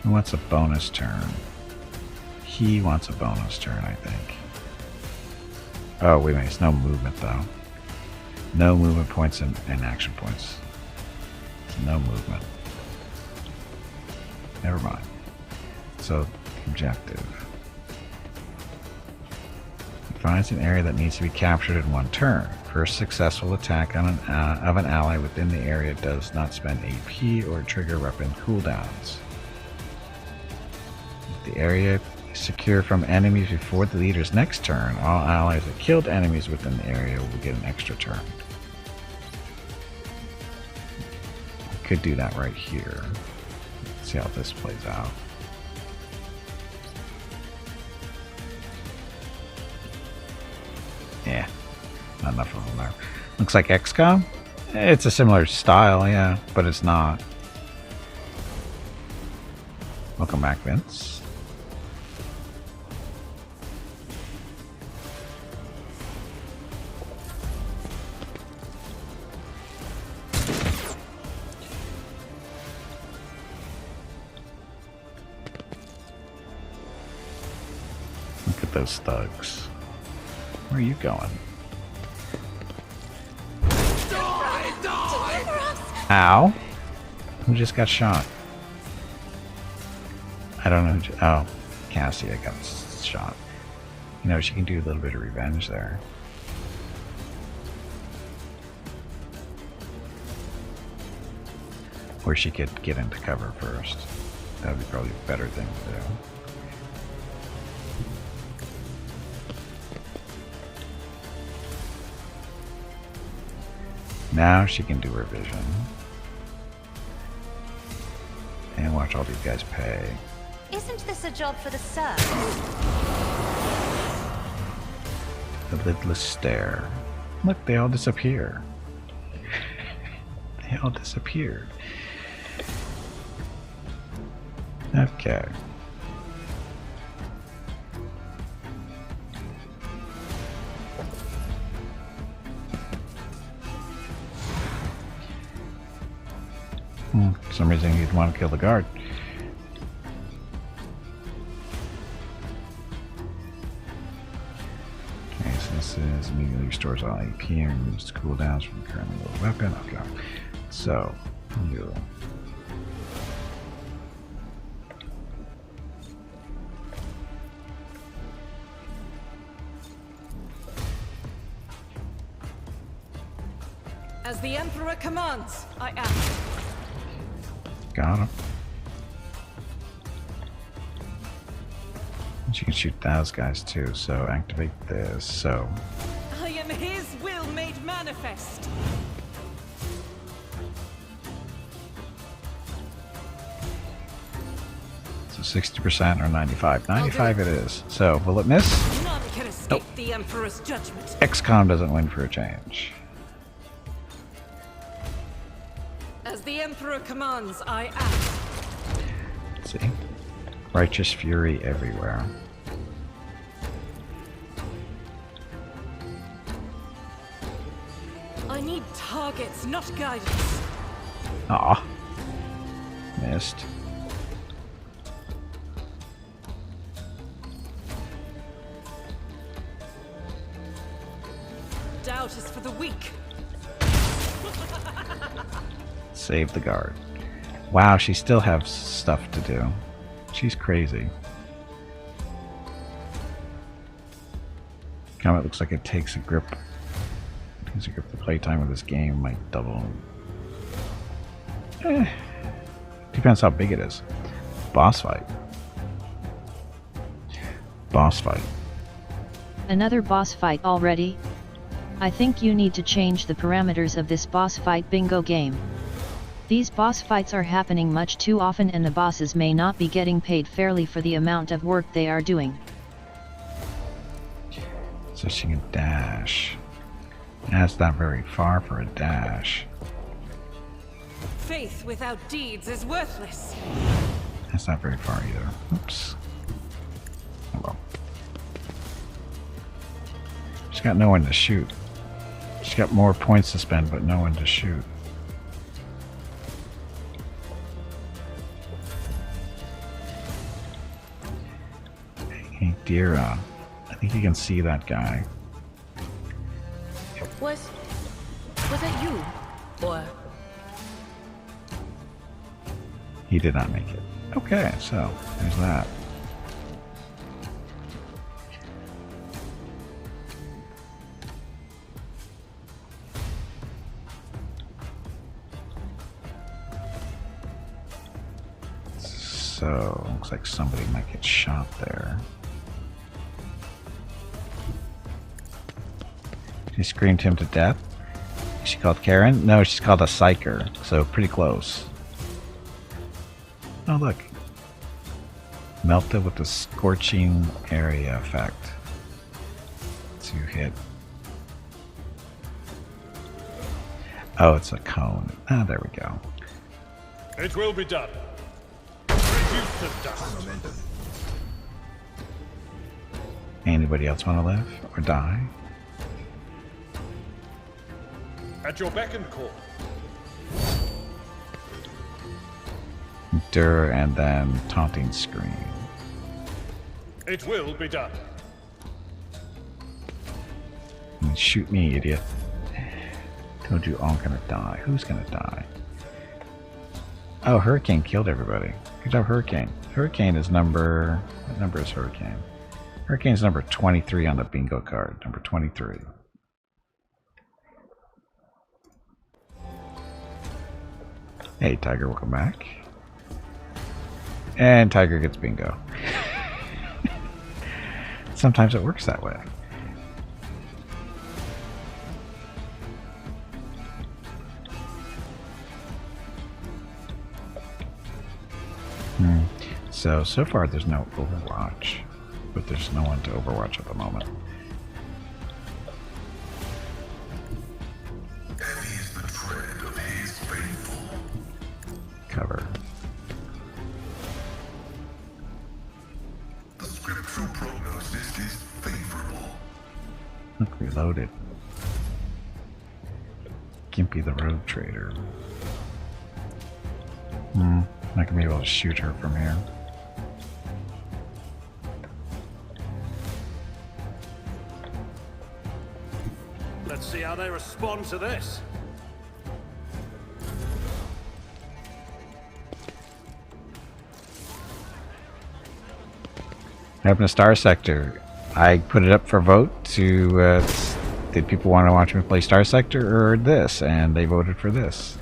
Speaker 1: Who wants a bonus turn? He wants a bonus turn, I think. Oh, wait a minute. It's no movement, though. No movement points and action points. It's no movement. Never mind. So, objective. Finds an area that needs to be captured in one turn. First successful attack on of an ally within the area does not spend AP or trigger weapon cooldowns. If the area is secure from enemies before the leader's next turn, all allies that killed enemies within the area will get an extra turn. We could do that right here. Let's see how this plays out. Yeah, not enough of them there. Looks like XCOM. It's a similar style, yeah, but it's not. Welcome back, Vince. Look at those thugs. Where are you going? Ow! Who just got shot? I don't know who oh, Cassie, I got shot. You know, she can do a little bit of revenge there. Or she could get into cover first. That would be probably a better thing to do. Now she can do her vision. And watch all these guys pay.
Speaker 8: Isn't this a job for the serfs?
Speaker 1: The lidless stare. Look, they all disappear. They all disappeared. Okay. For some reason you'd want to kill the guard. Okay, so this is immediately restores all AP and removes cooldowns from the currently loaded weapon. Okay, so you.
Speaker 7: As the Emperor commands, I act.
Speaker 1: Got him. And she can shoot those guys too, so activate this. So
Speaker 7: I am his will made manifest.
Speaker 1: so 60% or 95. 95 it is. So will it miss?
Speaker 7: None can escape the Emperor's judgment.
Speaker 1: XCOM doesn't win for a change.
Speaker 7: As the Emperor commands, I act.
Speaker 1: Let's see. Righteous fury everywhere.
Speaker 7: I need targets, not guidance.
Speaker 1: Aw. Missed.
Speaker 7: for the weak.
Speaker 1: Save the guard. Wow, she still has stuff to do. She's crazy. Comet looks like it takes a grip. Takes a grip. The playtime of this game might double. Depends how big it is. Boss fight. Boss fight.
Speaker 4: Another boss fight already? I think you need to change the parameters of this boss fight bingo game. These boss fights are happening much too often and the bosses may not be getting paid fairly for the amount of work they are doing.
Speaker 1: So she can dash. That's not very far for a dash.
Speaker 7: Faith without deeds is worthless.
Speaker 1: That's not very far either. Oops. Oh well. She's got no one to shoot. She's got more points to spend, but no one to shoot. Hey, Dira. I think you can see that guy.
Speaker 5: Was that you? Or
Speaker 1: He did not make it. Okay, so there's that. So looks like somebody might get shot there. She screamed him to death. Is she called Karen? No, she's called a psyker, so pretty close. Oh look. Melted with the scorching area effect. To hit. Oh, it's a cone. Ah, there we go.
Speaker 6: It will be done. Reduce to dust.
Speaker 1: Anybody else want to live or die?
Speaker 6: At your beck and call.
Speaker 1: Endure and then taunting scream.
Speaker 6: It will be done.
Speaker 1: And shoot me, idiot. Told you all gonna die. Who's gonna die? Oh, Hurricane killed everybody. Good job, Hurricane. Hurricane is number... What number is Hurricane? Hurricane's number 23 on the bingo card. Number 23. Hey, Tiger, welcome back. And Tiger gets bingo. Sometimes it works that way. So far there's no Overwatch, but there's no one to Overwatch at the moment.
Speaker 2: Heavy is the tread of his faithful.
Speaker 1: Cover.
Speaker 2: The scriptural prognosis is favorable.
Speaker 1: Look, reloaded. Gimpy the Road Trader. Not gonna be able to shoot her from here.
Speaker 3: Let's see how they respond to this.
Speaker 1: Happened to Star Sector. I put it up for vote to did people want to watch me play Star Sector or this, and they voted for this,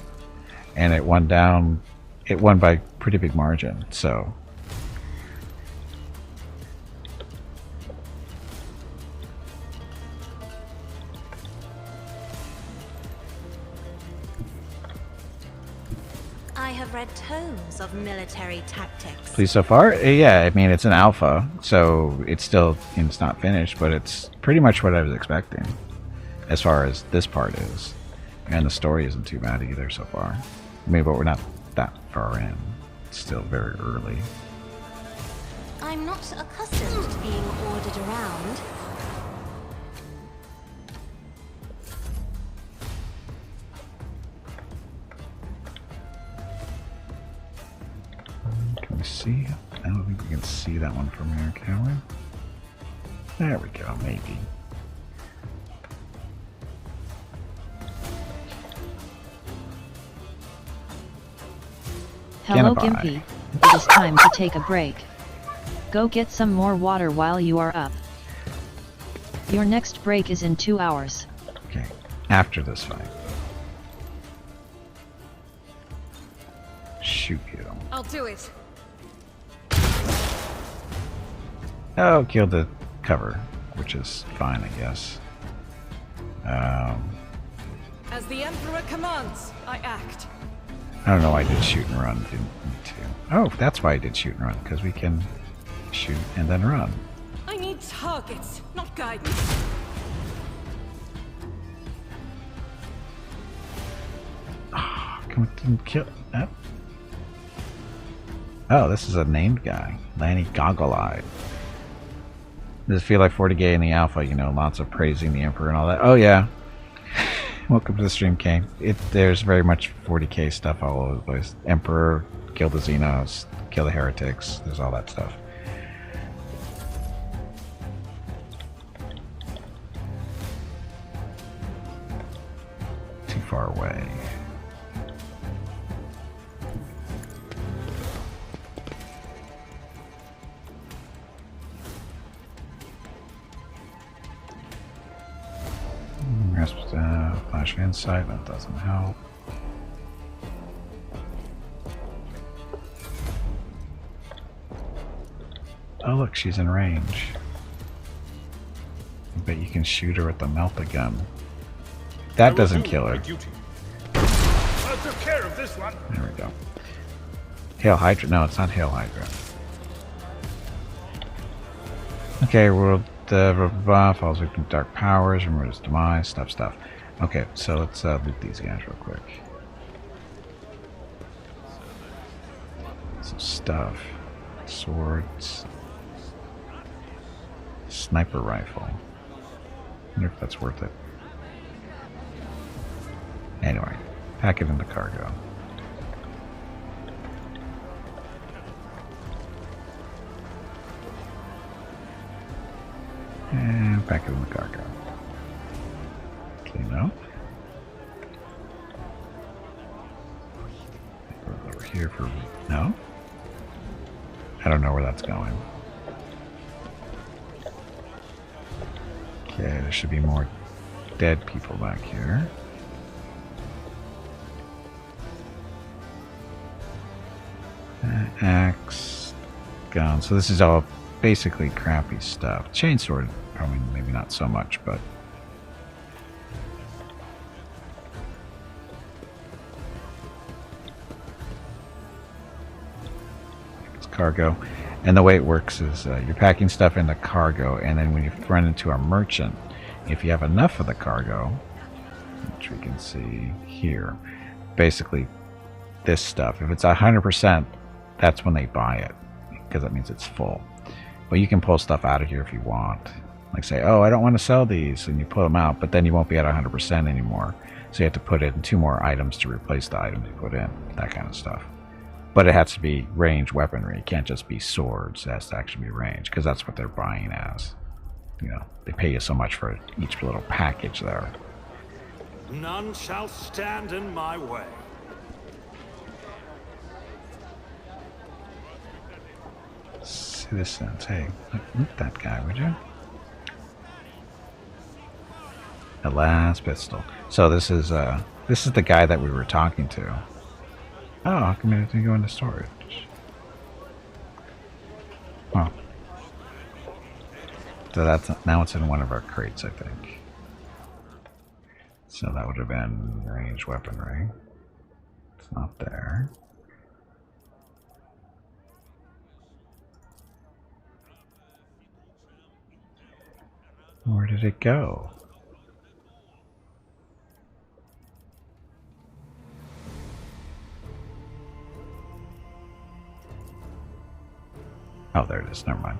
Speaker 1: and it won down. It won by pretty big margin. So
Speaker 8: I have read tomes of military tactics.
Speaker 1: please so far, yeah. I mean, it's an alpha, so it's still it's not finished, but it's pretty much what I was expecting, as far as this part is, and the story isn't too bad either so far. I mean, but we're not that far in. It's still very early.
Speaker 8: I'm not accustomed to being ordered around.
Speaker 1: Can we see? I don't think we can see that one from here, can we? There we go, maybe.
Speaker 4: Hello
Speaker 1: Goodbye.
Speaker 4: Gimpy, it is time to take a break. Go get some more water while you are up. Your next break is in 2 hours.
Speaker 1: Okay, after this fight. Shoot you.
Speaker 7: I'll do it.
Speaker 1: Oh, killed the cover, which is fine, I guess.
Speaker 7: As the Emperor commands, I act.
Speaker 1: I don't know why I did shoot and run. Didn't need to. Oh, that's why I did shoot and run, because we can shoot and then run.
Speaker 7: I need targets, not guidance.
Speaker 1: Come on, didn't kill that. Oh, this is a named guy. Lanny Goggle-Eyed. Does it feel like 40k in the alpha? You know, lots of praising the Emperor and all that. Oh, yeah. Welcome to the stream, Kane. There's very much 40k stuff all over the place. Emperor, kill the Xenos, kill the heretics. There's all that stuff. Too far away. Flash of insight, that doesn't help. Oh look, she's in range. I bet you can shoot her with the melt-a-gun. That doesn't kill her.
Speaker 6: I took care of this one.
Speaker 1: There we go. Hail Hydra? No, it's not Hail Hydra. Okay, world falls victim to dark powers, remember his demise, stuff. Okay, so let's loot these guys real quick. Some stuff. Swords. Sniper rifle. I wonder if that's worth it. Anyway, pack it into cargo. And back in the cargo. Clean up. Over here for... No? I don't know where that's going. Okay, there should be more dead people back here. Axe, gun. So this is all basically crappy stuff. Chainsword, probably maybe not so much, but it's cargo. And the way it works is you're packing stuff into cargo, and then when you run into a merchant, if you have enough of the cargo, which we can see here, basically this stuff, if it's 100%, that's when they buy it, because that means it's full. But you can pull stuff out of here if you want. Like say, oh, I don't want to sell these, and you pull them out, but then you won't be at 100% anymore. So you have to put in 2 more items to replace the items you put in, that kind of stuff. But it has to be ranged weaponry. It can't just be swords. It has to actually be ranged, because that's what they're buying as. You know, they pay you so much for each little package there.
Speaker 3: None shall stand in my way.
Speaker 1: Citizens, hey, loot that guy, would you? The last pistol. So this is the guy that we were talking to. Oh, how come it didn't go into storage? Oh. So that's now it's in one of our crates, I think. So that would have been ranged weaponry. It's not there. Where did it go? Oh, there it is. Never mind.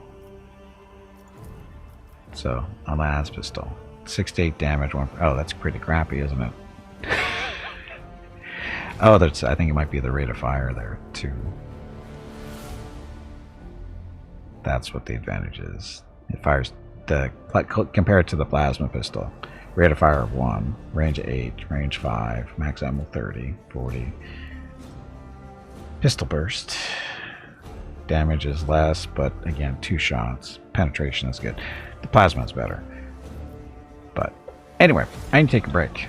Speaker 1: So, a las pistol. 68 damage. Oh, that's pretty crappy, isn't it? Oh, that's. I think it might be the rate of fire there, too. That's what the advantage is. It fires compare it to the plasma pistol. Rate of fire of 1, range 8, range 5, max ammo 30, 40. Pistol burst. Damage is less, but again, 2 shots. Penetration is good. The plasma is better. But anyway, I need to take a break.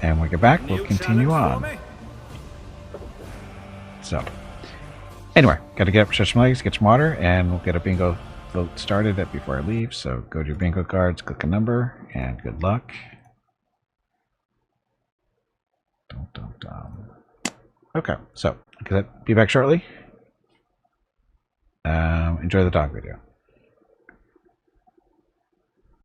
Speaker 1: And when we get back, we'll continue on. So, anyway, got to get up, stretch my legs, get some water, and we'll get a bingo vote started before I leave. So go to your bingo cards, click a number, and good luck. Dum, dum, dum. Okay, so be back shortly. Enjoy the dog video.